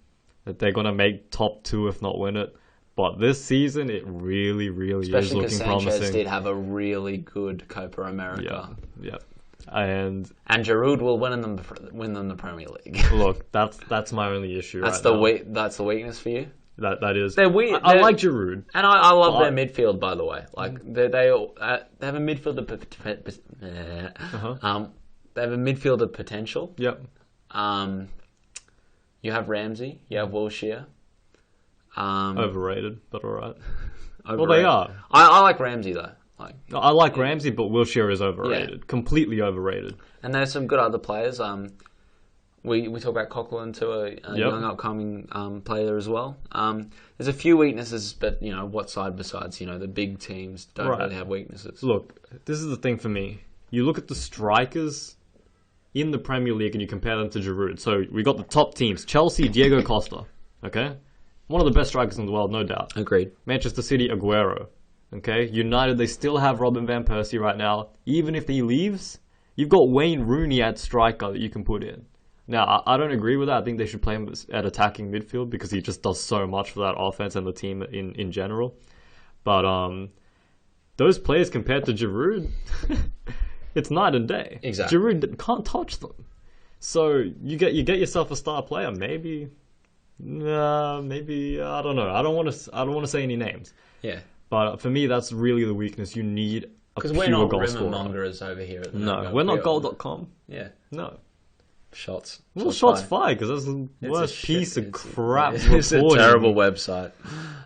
that they're gonna make top 2 if not win it. But this season, it really, really is looking promising. Especially because Sanchez did have a really good Copa America. Yeah. And Giroud will win them the Premier League. Look, that's my only issue. That's the weakness for you. That is. They're weird. I like Giroud, and I love their midfield. By the way, like they have a midfield they have a midfield of potential. Yep. You have Ramsey. You have Wilshere. Overrated, but all right. Well, they are. I like Ramsey though. I like Ramsey, but Wilshere is overrated. Yeah. Completely overrated. And there's some good other players. We talk about Coquelin too, a young upcoming player as well. There's a few weaknesses, but what side besides the big teams don't really have weaknesses. Look, this is the thing for me. You look at the strikers in the Premier League and you compare them to Giroud. So we got the top teams: Chelsea, Diego Costa. Okay, one of the best strikers in the world, no doubt. Agreed. Manchester City, Aguero. Okay, United, they still have Robin van Persie right now. Even if he leaves, you've got Wayne Rooney at striker that you can put in. Now, I don't agree with that. I think they should play him at attacking midfield because he just does so much for that offense and the team in general. But those players compared to Giroud, it's night and day. Exactly. Giroud can't touch them. So you get yourself a star player. Maybe I don't know. I don't want to say any names. Yeah. But for me, that's really the weakness. You need a pure goal scorer. Because we're not rumor-mongers over here at the moment. No, we're not goal.com. Yeah. No. Shots fired, because that's the worst piece of crap. It's a terrible website.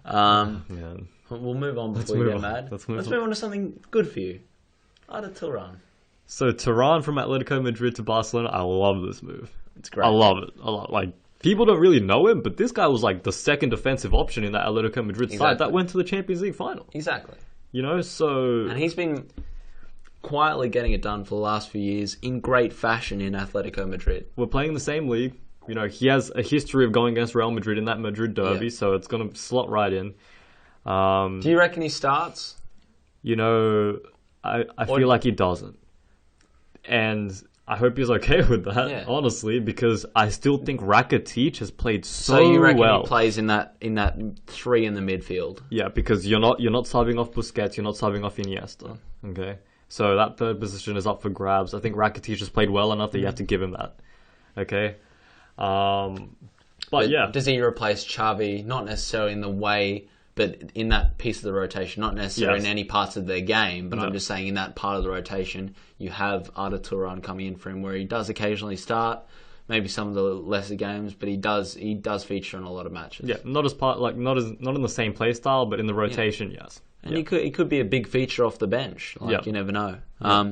Man. We'll move on before we get mad. Let's move on to something good for you. Arda Turan. So Turan from Atletico Madrid to Barcelona, I love this move. It's great. I love it a lot. Like, people don't really know him, but this guy was like the second defensive option in that Atletico Madrid side that went to the Champions League final. Exactly. And he's been quietly getting it done for the last few years in great fashion in Atletico Madrid. We're playing in the same league. He has a history of going against Real Madrid in that Madrid derby, so it's going to slot right in. Do you reckon he starts? I feel like he doesn't. And I hope he's okay with that, honestly, because I still think Rakitic has played so well. So you reckon he plays in that 3 in the midfield? Yeah, because you're not subbing off Busquets, you're not subbing off Iniesta. Okay, so that third position is up for grabs. I think Rakitic has played well enough that you have to give him that. Okay, but yeah, does he replace Xavi? Not necessarily in the way, but in that piece of the rotation, not necessarily in any parts of their game, but I'm just saying in that part of the rotation, you have Arda Turan coming in for him, where he does occasionally start, maybe some of the lesser games, but he does feature in a lot of matches. Yeah, not in the same play style, but in the rotation, yes. And he could be a big feature off the bench. You never know.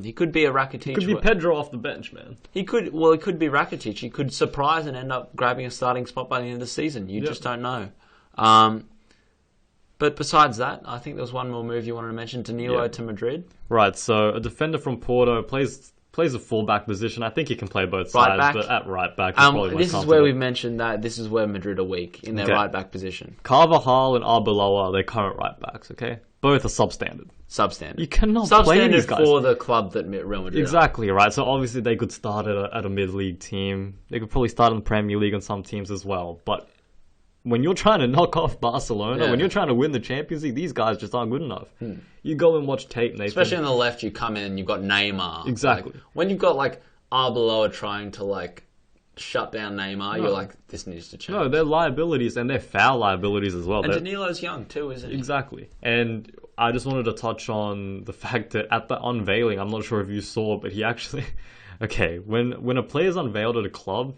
He could be a Rakitic. He could be Pedro off the bench, man. He could be Rakitic. He could surprise and end up grabbing a starting spot by the end of the season. You just don't know. But besides that, I think there was one more move you wanted to mention, Danilo to Madrid. Right, so a defender from Porto plays Plays a fullback position. I think he can play both Right sides, back? but at right back, he's probably This is where we've mentioned that this is where Madrid are weak in their right back position. Carvajal and Arbeloa are their current right backs, okay? Both are substandard. Substandard. You cannot play these guys. for the club that Real Madrid Exactly, right? So obviously they could start at a mid-league team. They could probably start in the Premier League on some teams as well. But when you're trying to knock off Barcelona, when you're trying to win the Champions League, these guys just aren't good enough. You go and watch tape, Nathan. Especially on the left, you come in and you've got Neymar. Exactly. Like, when you've got like Arbeloa trying to like shut down Neymar, you're like, this needs to change. No, they're liabilities, and they're foul liabilities as well. And Danilo's young too, isn't he? Exactly. And I just wanted to touch on the fact that at the unveiling, I'm not sure if you saw, but he actually... Okay, when a player's unveiled at a club,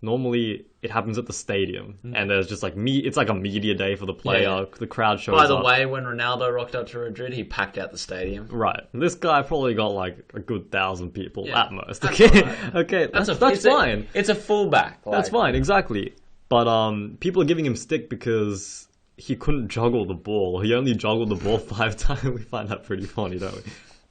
normally it happens at the stadium, and there's just like it's like a media day for the player. The crowd shows up. By the way, when Ronaldo rocked up to Madrid, he packed out the stadium. Right. This guy probably got like a good 1,000 people at most. That's Okay, right. okay, that's fine. It's a fullback. That's fine, exactly. But people are giving him stick because he couldn't juggle the ball. He only juggled the ball 5 times. We find that pretty funny, don't we?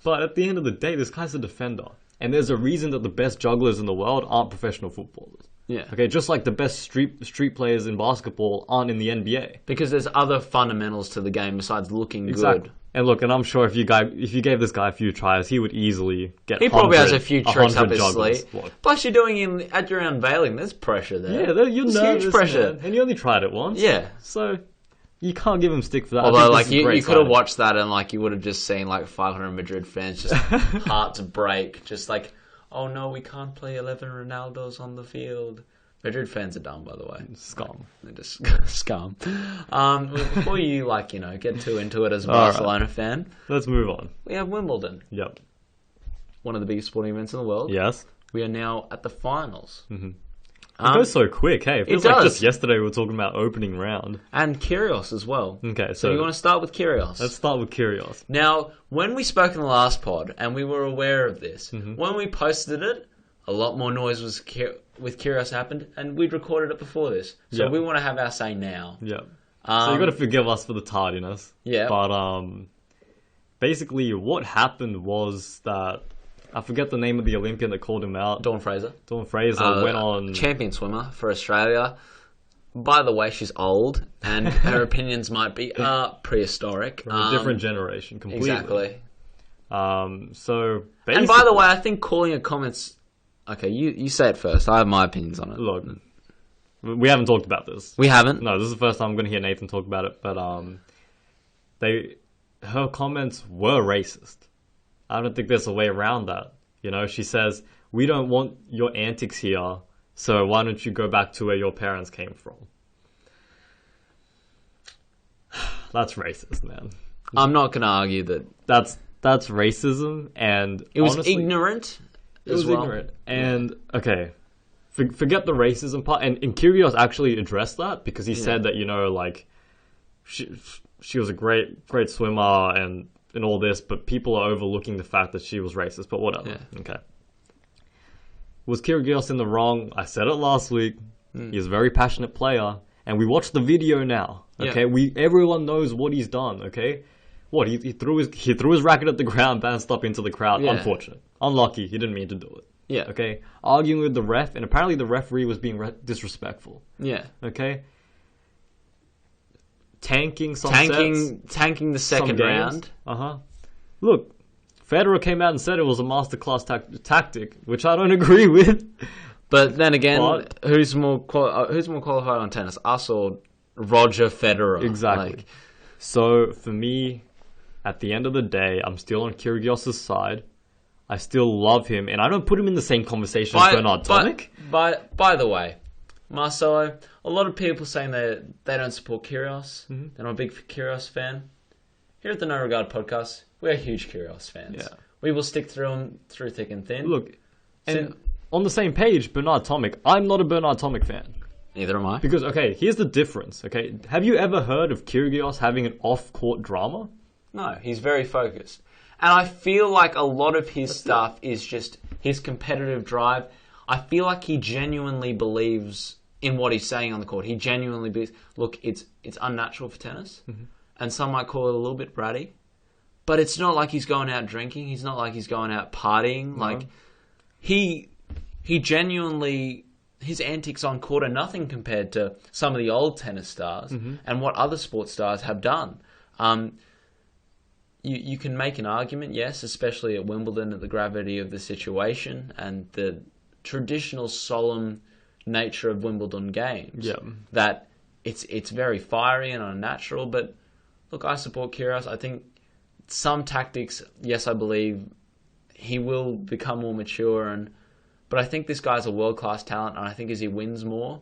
But at the end of the day, this guy's a defender, and there's a reason that the best jugglers in the world aren't professional footballers. Yeah. Okay, just like the best street players in basketball aren't in the NBA. Because there's other fundamentals to the game besides looking good. And look, and I'm sure if you gave this guy a few tries, he would easily get. He probably has a few tricks up his jugglers. sleeve. Plus, you're doing it at your unveiling. There's pressure there. Yeah, you're nervous, huge pressure, man. And you only tried it once. Yeah. So you can't give him stick for that. Although, like you could have watched that and like you would have just seen like 500 Madrid fans just hearts break, just like, oh no, we can't play 11 Ronaldos on the field. Madrid fans are dumb, by the way. Scum. They're just scum. Before you, get too into it as a Barcelona fan, let's move on. we have Wimbledon. Yep. One of the biggest sporting events in the world. Yes. We are now at the finals. Mm-hmm. It goes so quick, hey? It feels like just yesterday we were talking about opening round. And Kyrgios as well. Okay, so you want to start with Kyrgios? Let's start with Kyrgios. Now, when we spoke in the last pod, and we were aware of this, when we posted it, a lot more noise with Kyrgios happened, and we'd recorded it before this. So we want to have our say now. Yeah. So you got to forgive us for the tardiness. Yeah. But basically, what happened was that I forget the name of the Olympian that called him out. Dawn Fraser. Dawn Fraser went on... Champion swimmer for Australia. By the way, she's old, and her opinions might be prehistoric. From a different generation, completely. Exactly. So, basically... And by the way, I think calling her comments... Okay, you say it first. I have my opinions on it. Look, we haven't talked about this. We haven't? No, this is the first time I'm going to hear Nathan talk about it, but her comments were racist. I don't think there's a way around that. You know, she says, we don't want your antics here, so why don't you go back to where your parents came from? That's racist, man. I'm not going to argue that. That's racism, and it was honestly, ignorant. It was ignorant. And, okay, forget the racism part. And Kyrgios actually addressed that because he said that, she was a great swimmer and all this, but people are overlooking the fact that she was racist, but whatever. Yeah. Okay. Was Kyrgios in the wrong? I said it last week. He's a very passionate player, and we watched the video now. Okay, everyone knows what he's done. Okay, what he threw his racket at the ground, bounced up into the crowd. Yeah. Unfortunate, unlucky. He didn't mean to do it. Yeah. Okay, arguing with the ref, and apparently the referee was being disrespectful. Yeah. Okay. Tanking the second round. Look, Federer came out and said it was a masterclass tactic, which I don't agree with. But then again, who's more qualified on tennis, us or Roger Federer? Exactly. So for me, at the end of the day, I'm still on Kyrgios' side. I still love him, and I don't put him in the same conversation as Bernard Tomic. By the way, Marcelo, a lot of people saying they don't support Kyrgios. They're not a big Kyrgios fan. Here at the No Regard podcast, we're huge Kyrgios fans. Yeah. We will stick through him through thick and thin. Look, and on the same page, Bernard Tomic. I'm not a Bernard Tomic fan. Neither am I. Because, okay, here's the difference, okay? Have you ever heard of Kyrgios having an off-court drama? No, he's very focused. And I feel like a lot of his stuff is just his competitive drive. I feel like he genuinely believes in what he's saying on the court. He genuinely believes, look, it's unnatural for tennis. And some might call it a little bit bratty. But it's not like he's going out drinking. He's not like he's going out partying. No. Like, he genuinely, his antics on court are nothing compared to some of the old tennis stars and what other sports stars have done. You can make an argument, yes, especially at Wimbledon, at the gravity of the situation and the traditional solemn nature of Wimbledon games, that it's very fiery and unnatural. But look, I support Kyrgios. I think some tactics, yes, I believe he will become more mature, but I think this guy's a world-class talent, and I think as he wins more,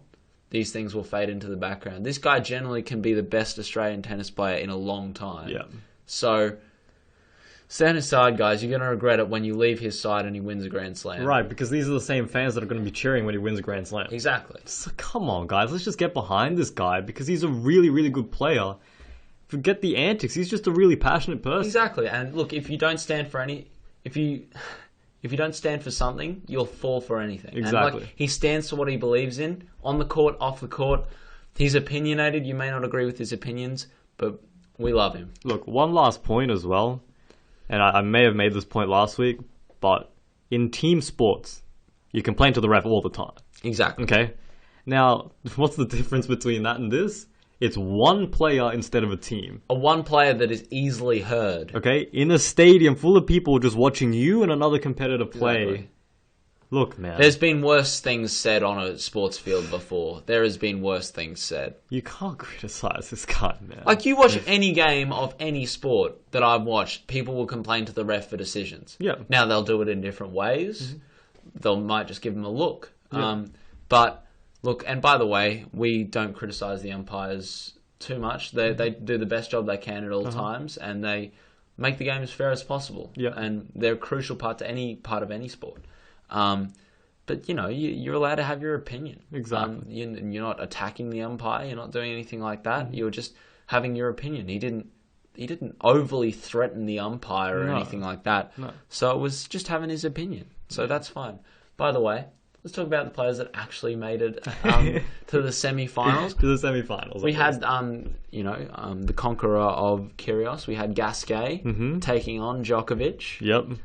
these things will fade into the background. This guy generally can be the best Australian tennis player in a long time. Yeah. So stand aside, guys. You're going to regret it when you leave his side and he wins a Grand Slam. Right, because these are the same fans that are going to be cheering when he wins a Grand Slam. Exactly. So come on, guys. Let's just get behind this guy because he's a really, really good player. Forget the antics. He's just a really passionate person. Exactly. And look, if you don't stand for if you don't stand for something, you'll fall for anything. Exactly. And he stands for what he believes in, on the court, off the court. He's opinionated. You may not agree with his opinions, but we love him. Look, one last point as well, and I may have made this point last week, but in team sports, you complain to the ref all the time. Exactly. Okay? Now, what's the difference between that and this? It's one player instead of a team. A one player that is easily heard. Okay? In a stadium full of people just watching you and another competitor play. Exactly. Look, man. There's been worse things said on a sports field before. There has been worse things said. You can't criticize this guy, man. Like, you watch any game of any sport that I've watched, people will complain to the ref for decisions. Yeah. Now, they'll do it in different ways. They might just give him a look. Yeah. But, look, and by the way, we don't criticize the umpires too much. They do the best job they can at all times, and they make the game as fair as possible. Yeah. And they're a crucial part of any sport. But, you know, you're allowed to have your opinion. Exactly. You're not attacking the umpire. You're not doing anything like that. You're just having your opinion. He didn't overly threaten the umpire or anything like that. No. So it was just having his opinion. So that's fine. By the way, let's talk about the players that actually made it to the semi-finals. To the semi-finals. We had, the conqueror of Kyrios. We had Gasquet taking on Djokovic. Yep.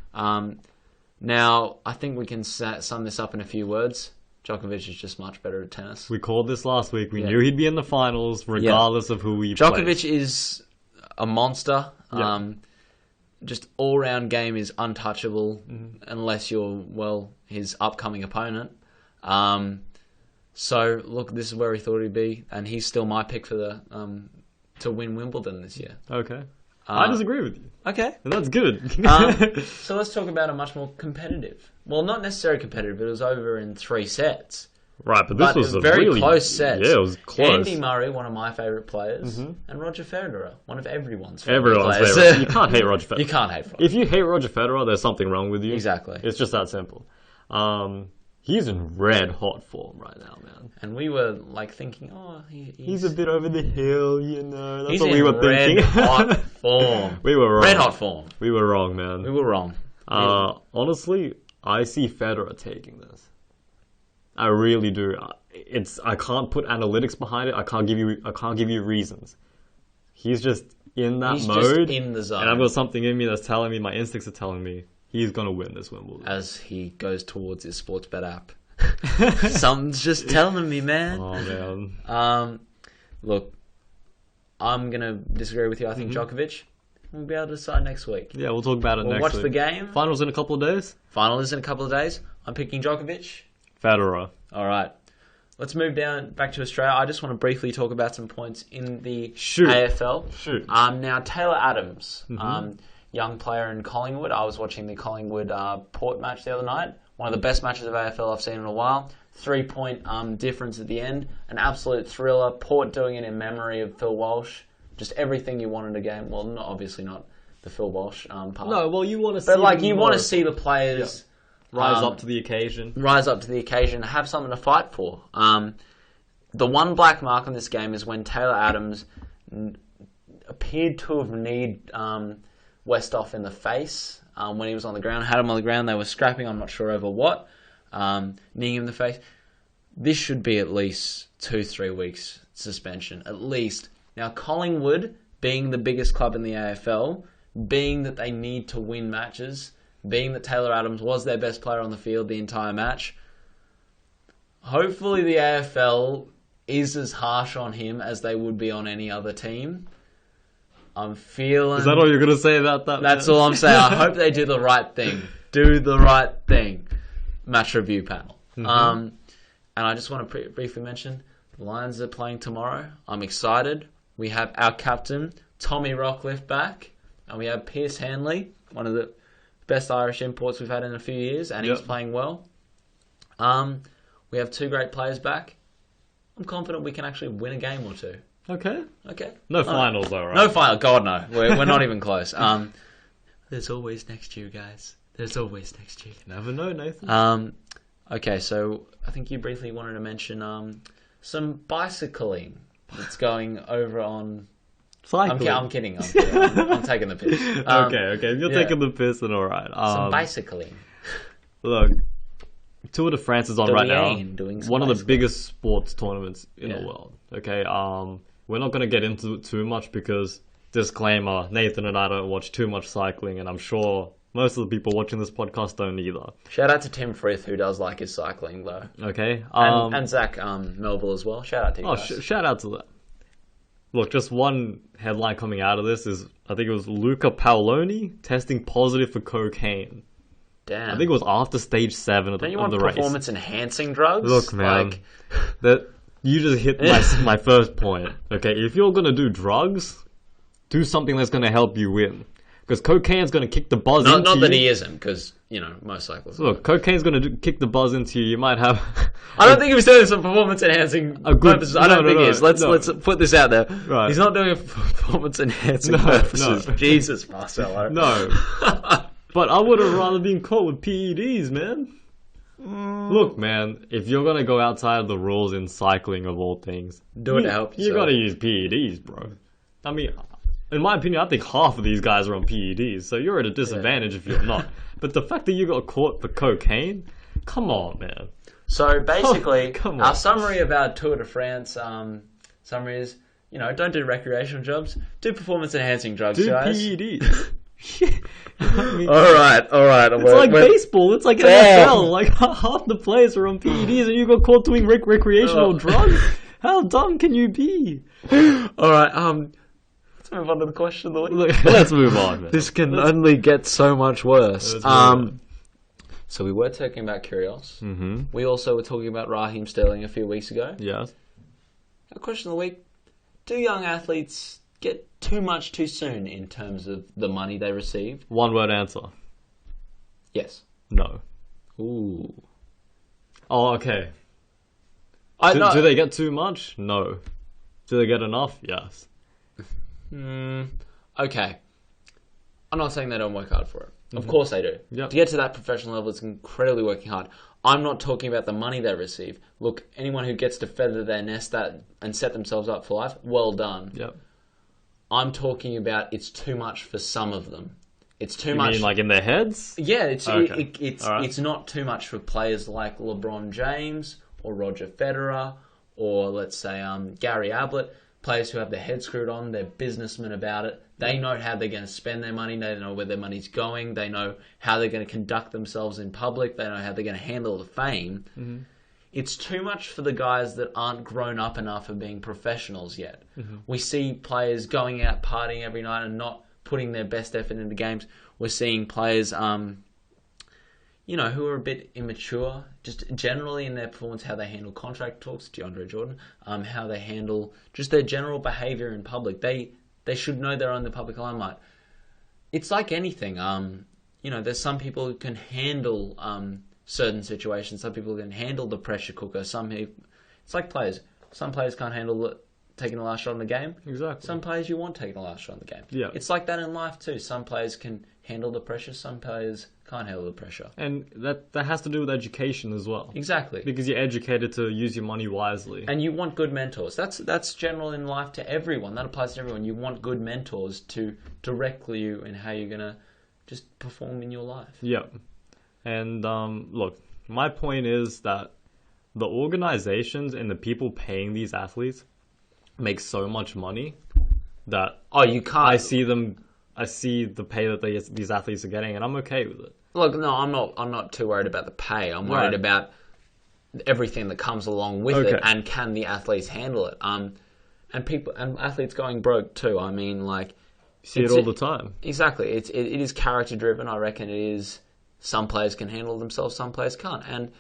Now, I think we can sum this up in a few words. Djokovic is just much better at tennis. We called this last week. We knew he'd be in the finals regardless of who we Djokovic played. is a monster. Yeah. Just all-round game is untouchable unless you're, his upcoming opponent. So, look, this is where he thought he'd be, and he's still my pick for to win Wimbledon this year. Okay. I disagree with you. Okay. And that's good. So let's talk about a much more competitive. Well, not necessarily competitive, but it was over in 3 sets. Right, but this was a very really close sets. Yeah, it was close. Andy Murray, one of my favourite players, and Roger Federer, one of everyone's players. Favourite. You can't hate Roger Federer. You can't hate Roger. If you hate Roger Federer, there's something wrong with you. Exactly. It's just that simple. He's in red hot form right now, man. And we were thinking, he's a bit over the hill, you know. That's he's what we were thinking. Red hot form. We were wrong. Red hot form. We were wrong, man. We were wrong. Honestly, I see Federer taking this. I really do. I can't put analytics behind it. I can't give you reasons. He's just in that mode. He's just in the zone. And I've got something in me that's telling me, my instincts are telling me, he's going to win this Wimbledon. As he goes towards his sports bet app. Something's just telling me, man. Oh, man. Look, I'm going to disagree with you. I think Djokovic will be able to decide next week. Yeah, we'll talk about it next week. We'll watch the game. Finals in a couple of days? Final is in a couple of days. I'm picking Djokovic. Federer. All right. Let's move back to Australia. I just want to briefly talk about some points in the AFL. Shoot. Now, Taylor Adams, young player in Collingwood. I was watching the Collingwood Port match the other night. One of the best matches of AFL I've seen in a while. 3-point difference at the end. An absolute thriller. Port doing it in memory of Phil Walsh. Just everything you wanted a game. Well, obviously not the Phil Walsh part. No, well, you want to see... But, you want to see the players... Rise up to the occasion. Rise up to the occasion. Have something to fight for. The one black mark on this game is when Taylor Adams appeared to have kneed Westhoff in the face when he was on the ground. Had him on the ground. They were scrapping. I'm not sure over what. Kneeing him in the face. This should be at least 2-3 weeks suspension. At least. Now, Collingwood, being the biggest club in the AFL, being that they need to win matches, being that Taylor Adams was their best player on the field the entire match. Hopefully the AFL is as harsh on him as they would be on any other team. I'm feeling... Is that all you're going to say about that? That's all I'm saying. I hope they do the right thing. Do the right thing. Match review panel. And I just want to briefly mention, the Lions are playing tomorrow. I'm excited. We have our captain, Tommy Rockcliffe, back. And we have Pierce Hanley, one of the best Irish imports we've had in a few years. And he's playing well. We have 2 great players back. I'm confident we can actually win a game or 2. Okay. No finals, though, right? No final. God, no. We're not even close. There's always next year, guys. There's always next year. You never know, Nathan. Okay, so I think you briefly wanted to mention some bicycling that's going over on... Cycling. I'm kidding. I'm taking the piss. Okay. If you're taking the piss, then all right. Some bicycling. Look, Tour de France is on right now. Doing one of the biggest sports tournaments in the world. Okay. We're not going to get into it too much because, disclaimer, Nathan and I don't watch too much cycling, and I'm sure most of the people watching this podcast don't either. Shout out to Tim Frith, who does like his cycling, though. Okay. And Zach Melville as well. Shout out to you guys. Shout out to that. Look, just one headline coming out of this is, I think it was Luca Paoloni testing positive for cocaine. Damn. I think it was after stage 7 of the race. Don't you want performance-enhancing drugs? Look, man, you just hit my first point. Okay, if you're going to do drugs, do something that's going to help you win. Because cocaine's going to kick the buzz into you. Not that he isn't, because, most cyclists. Look, cocaine's going to kick the buzz into you. You might have... I don't think he was doing this for performance-enhancing purposes. I don't think he is. Let's put this out there. Right. He's not doing it for performance-enhancing purposes. No. Jesus, Marcelo. No. But I would have rather been caught with PEDs, man. Look, man, if you're going to go outside of the rules in cycling of all things... Do it to help yourself. You got to use PEDs, bro. I mean... In my opinion, I think half of these guys are on PEDs, so you're at a disadvantage if you're not. But the fact that you got caught for cocaine, come on, man. So basically, our summary about Tour de France summary is, don't do recreational jobs, do performance-enhancing drugs, guys. Do PEDs. All right. It's like baseball. It's like NFL. Like half the players are on PEDs, and you got caught doing recreational drugs. How dumb can you be? All right. Move on to the question of the week. Let's move on, man. This can only get so much worse. So we were talking about Kyrgios. Mm-hmm. We also were talking about Raheem Sterling a few weeks ago. Yes. Our question of the week: do young athletes get too much too soon in terms of the money they receive? One word answer. Yes. No. Ooh. Oh, okay. Do they get too much? No. Do they get enough? Yes. Okay. I'm not saying they don't work hard for it. Of course they do. Yep. To get to that professional level, it's incredibly working hard. I'm not talking about the money they receive. Look, anyone who gets to feather their nest and set themselves up for life, well done. Yep. I'm talking about it's too much for some of them. It's too much. You mean like in their heads? Yeah, it's okay. It's not too much for players like LeBron James or Roger Federer or let's say Gary Ablett. Players who have their head screwed on, they're businessmen about it. They know how they're going to spend their money. They know where their money's going. They know how they're going to conduct themselves in public. They know how they're going to handle the fame. Mm-hmm. It's too much for the guys that aren't grown up enough of being professionals yet. Mm-hmm. We see players going out partying every night and not putting their best effort into games. We're seeing players, who are a bit immature, just generally in their performance, how they handle contract talks, Deandre Jordan, how they handle just their general behaviour in public. They should know they're on the public limelight. It's like anything. There's some people who can handle certain situations. Some people can handle the pressure cooker. It's like players. Some players can't handle taking the last shot in the game. Exactly. Some players you want taking the last shot in the game. Yeah. It's like that in life too. Some players can handle the pressure. Some players can't handle the pressure. And that has to do with education as well. Exactly. Because you're educated to use your money wisely. And you want good mentors. That's general in life to everyone. That applies to everyone. You want good mentors to direct you in how you're going to just perform in your life. Yeah. And look, my point is that the organizations and the people paying these athletes make so much money that you can't. I see the pay that these athletes are getting, and I'm okay with it. Look, no, I'm not too worried about the pay. I'm worried about everything that comes along with it, and can the athletes handle it? And athletes going broke too. I mean, like, see it all the time. Exactly. It is character driven. I reckon it is. Some players can handle themselves, some players can't. And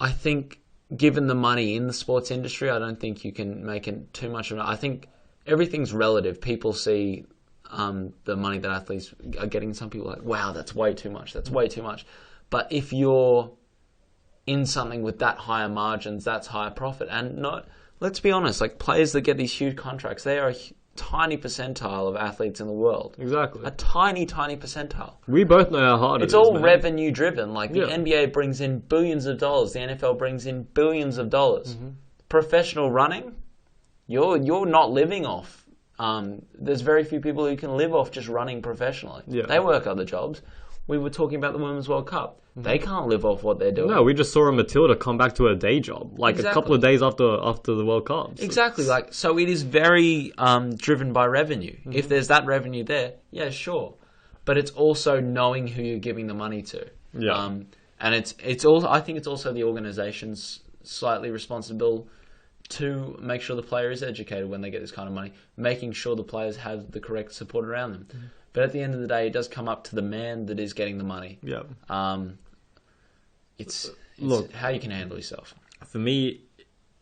I think, given the money in the sports industry, I don't think you can make it too much of it. I think everything's relative. People see the money that athletes are getting. Some people are like, wow, that's way too much. That's way too much. But if you're in something with that higher margins, that's higher profit. And not, let's be honest, like, players that get these huge contracts, they are a tiny percentile of athletes in the world. Exactly. A tiny, tiny percentile. We both know how hard it's all revenue driven. Like, the NBA brings in billions of dollars. The NFL brings in billions of dollars. Professional running, you're not living off. There's very few people who can live off just running professionally. They work other jobs. We were talking about the Women's World Cup. They can't live off what they're doing. No, we just saw a Matilda come back to her day job, like a couple of days after the World Cup. So exactly. Like, so it is very driven by revenue. If there's that revenue there, yeah, sure. But it's also knowing who you're giving the money to. Yeah. And it's also, I think it's also the organization's slightly responsible to make sure the player is educated when they get this kind of money, making sure the players have the correct support around them. But at the end of the day, it does come up to the man that is getting the money. Yeah. It's look, how you can handle yourself. For me,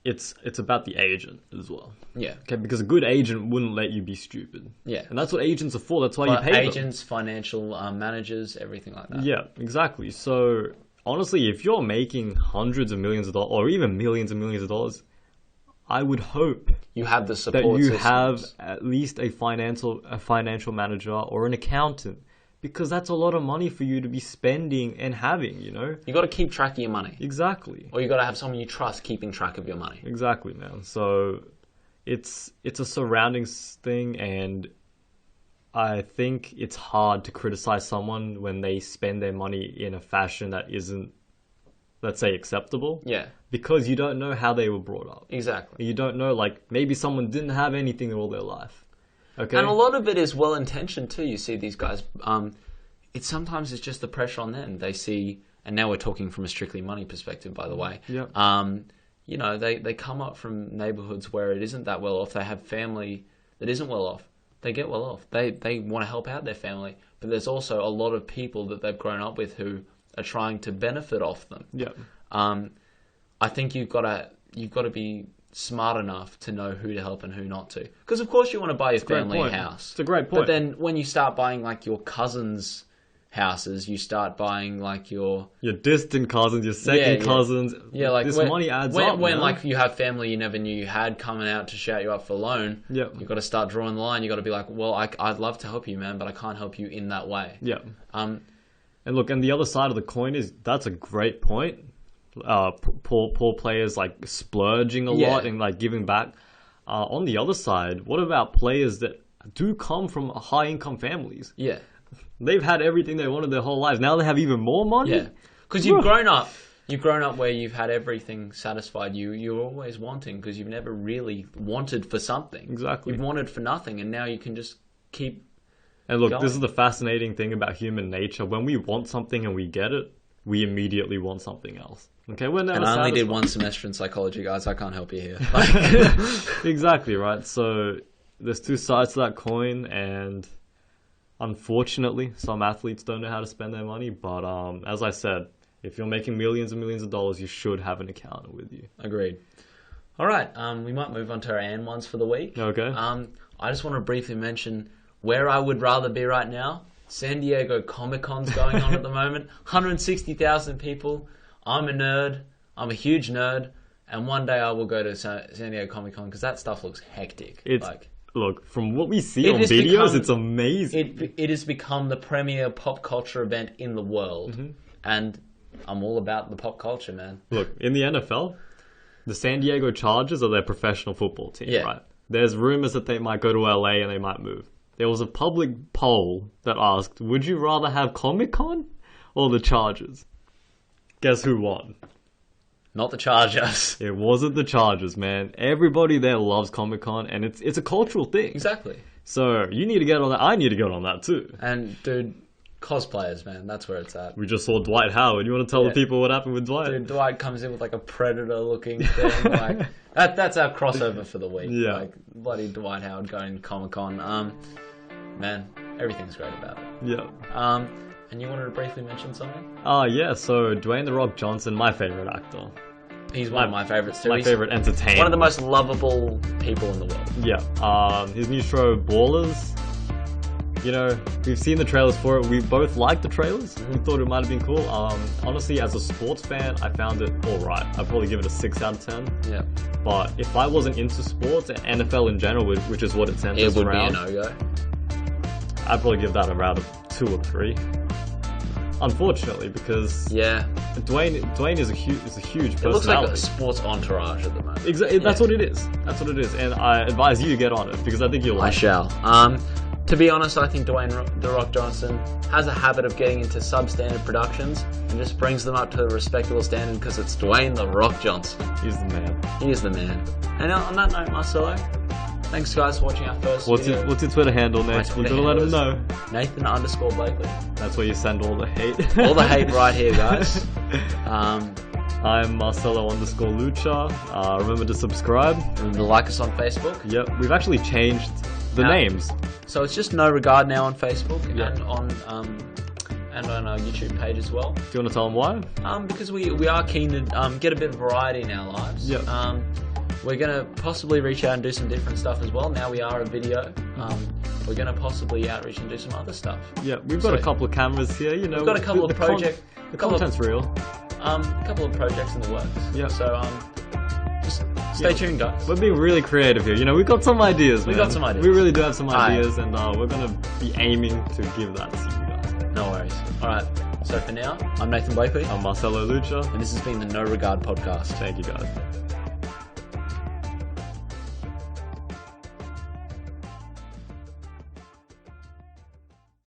it's about the agent as well. Yeah. Okay, because a good agent wouldn't let you be stupid. Yeah. And that's what agents are for. That's why you pay them. Agents, financial managers, everything like that. Yeah, exactly. So, honestly, if you're making hundreds of millions of dollars, or even millions and millions of dollars, I would hope you have the support that you systems. have at least a financial manager or an accountant, because that's a lot of money for you to be spending and having, you know? You got to keep track of your money. Exactly. Or you got to have someone you trust keeping track of your money. Exactly, man. So it's a surroundings thing, and I think it's hard to criticize someone when they spend their money in a fashion that isn't, let's say, acceptable. Yeah. Because you don't know how they were brought up. Exactly. You don't know, like, maybe someone didn't have anything all their life. Okay? And a lot of it is well-intentioned too. You see these guys, sometimes it's just the pressure on them. They see, and now we're talking from a strictly money perspective, by the way. Yeah. You know, they come up from neighborhoods where it isn't that well off. They have family that isn't well off. They get well off. They want to help out their family. But there's also a lot of people that they've grown up with who are trying to benefit off them. Yeah. I think you've got to be smart enough to know who to help and who not to. Because of course you want to buy your family a house. It's a great point. But then when you start buying like your cousins' houses, you start buying like your distant cousins, your second cousins. Yeah, like this money adds up. When like you have family you never knew you had coming out to shout you up for a loan. Yeah. You've got to start drawing the line. You've got to be like, well, I'd love to help you, man, but I can't help you in that way. Yeah. And look, and the other side of the coin is that's a great point. Poor players like splurging a lot and like giving back. On the other side, what about players that do come from high income families? Yeah. They've had everything they wanted their whole lives. Now they have even more money. Yeah. Because you've grown up where you've had everything satisfied. You're always wanting because you've never really wanted for something. Exactly. You've wanted for nothing, and now you can just keep. And look, going. This is the fascinating thing about human nature. When we want something and we get it, we immediately want something else. Okay, we're never I only satisfied. did one semester in psychology, guys. I can't help you here. Exactly, right? So there's two sides to that coin, and unfortunately, some athletes don't know how to spend their money. But as I said, if you're making millions and millions of dollars, you should have an accountant with you. Agreed. All right, we might move on to our and ones for the week. Okay. I just want to briefly mention where I would rather be right now. San Diego Comic-Con's going on at the moment. 160,000 people. I'm a nerd. I'm a huge nerd. And one day I will go to San Diego Comic-Con because that stuff looks hectic. Look, from what we see on videos, it's amazing. It has become the premier pop culture event in the world. Mm-hmm. And I'm all about the pop culture, man. Look, in the NFL, the San Diego Chargers are their professional football team, right? There's rumors that they might go to LA and they might move. There was a public poll that asked, would you rather have Comic-Con or the Chargers? Guess who won? Not the Chargers. It wasn't the Chargers, man. Everybody there loves Comic-Con, and it's a cultural thing. Exactly. So you need to get on that. I need to get on that too. And dude, Cosplayers, man, that's where it's at. We just saw Dwight Howard. You want to tell the people what happened with Dwight? Dude, Dwight comes in with like a predator-looking thing. Like that's our crossover for the week. Yeah. Like bloody Dwight Howard going to Comic-Con. Man, everything's great about it. Yeah. And you wanted to briefly mention something? Yeah, so Dwayne "The Rock" Johnson, my favorite actor. He's one of my favorites too. My favorite entertainer. One of the most lovable people in the world. Yeah. His new show, Ballerz. You know, we've seen the trailers for it. We both liked the trailers. We thought it might have been cool. Honestly, as a sports fan, I found it alright. I'd probably give it a 6 out of 10. Yeah. But if I wasn't into sports and NFL in general, which is what it centers It would around, be a no-go. I'd probably give that around a 2 or 3. Unfortunately, because Dwayne is a huge personality. It looks like a sports entourage at the moment. Exactly, that's what it is. That's what it is, and I advise you to get on it because I think you'll like I shall. To be honest, I think Dwayne "The Rock" Johnson has a habit of getting into substandard productions and just brings them up to a respectable standard because it's Dwayne "The Rock" Johnson. He's the man. He is the man. And on that note, Marcelo, thanks guys for watching our first video. What's your Twitter handle, Nate? We're gonna let him know. Nathan_Blakely. That's where you send all the hate. All the hate right here, guys. I'm Marcelo_Lucha. Remember to subscribe. Remember to like us on Facebook. Yep, we've actually changed the names. So it's just No Regard now on Facebook and on our YouTube page as well. Do you want to tell them why? Because we are keen to get a bit of variety in our lives. Yep. We're going to possibly reach out and do some different stuff as well. Now we are a video. We're going to possibly outreach and do some other stuff. Yeah, we've got a couple of cameras here, you know. We've got a couple of projects. The content's real. A couple of projects in the works. Yeah. So, just stay tuned, guys. We're being really creative here. You know, we've got some ideas, man. We've got some ideas. We really do have some ideas, and we're going to be aiming to give that to you guys. No worries. Alright, so for now, I'm Nathan Blakely. I'm Marcelo Lucha. And this has been the No Regard Podcast. Thank you, guys.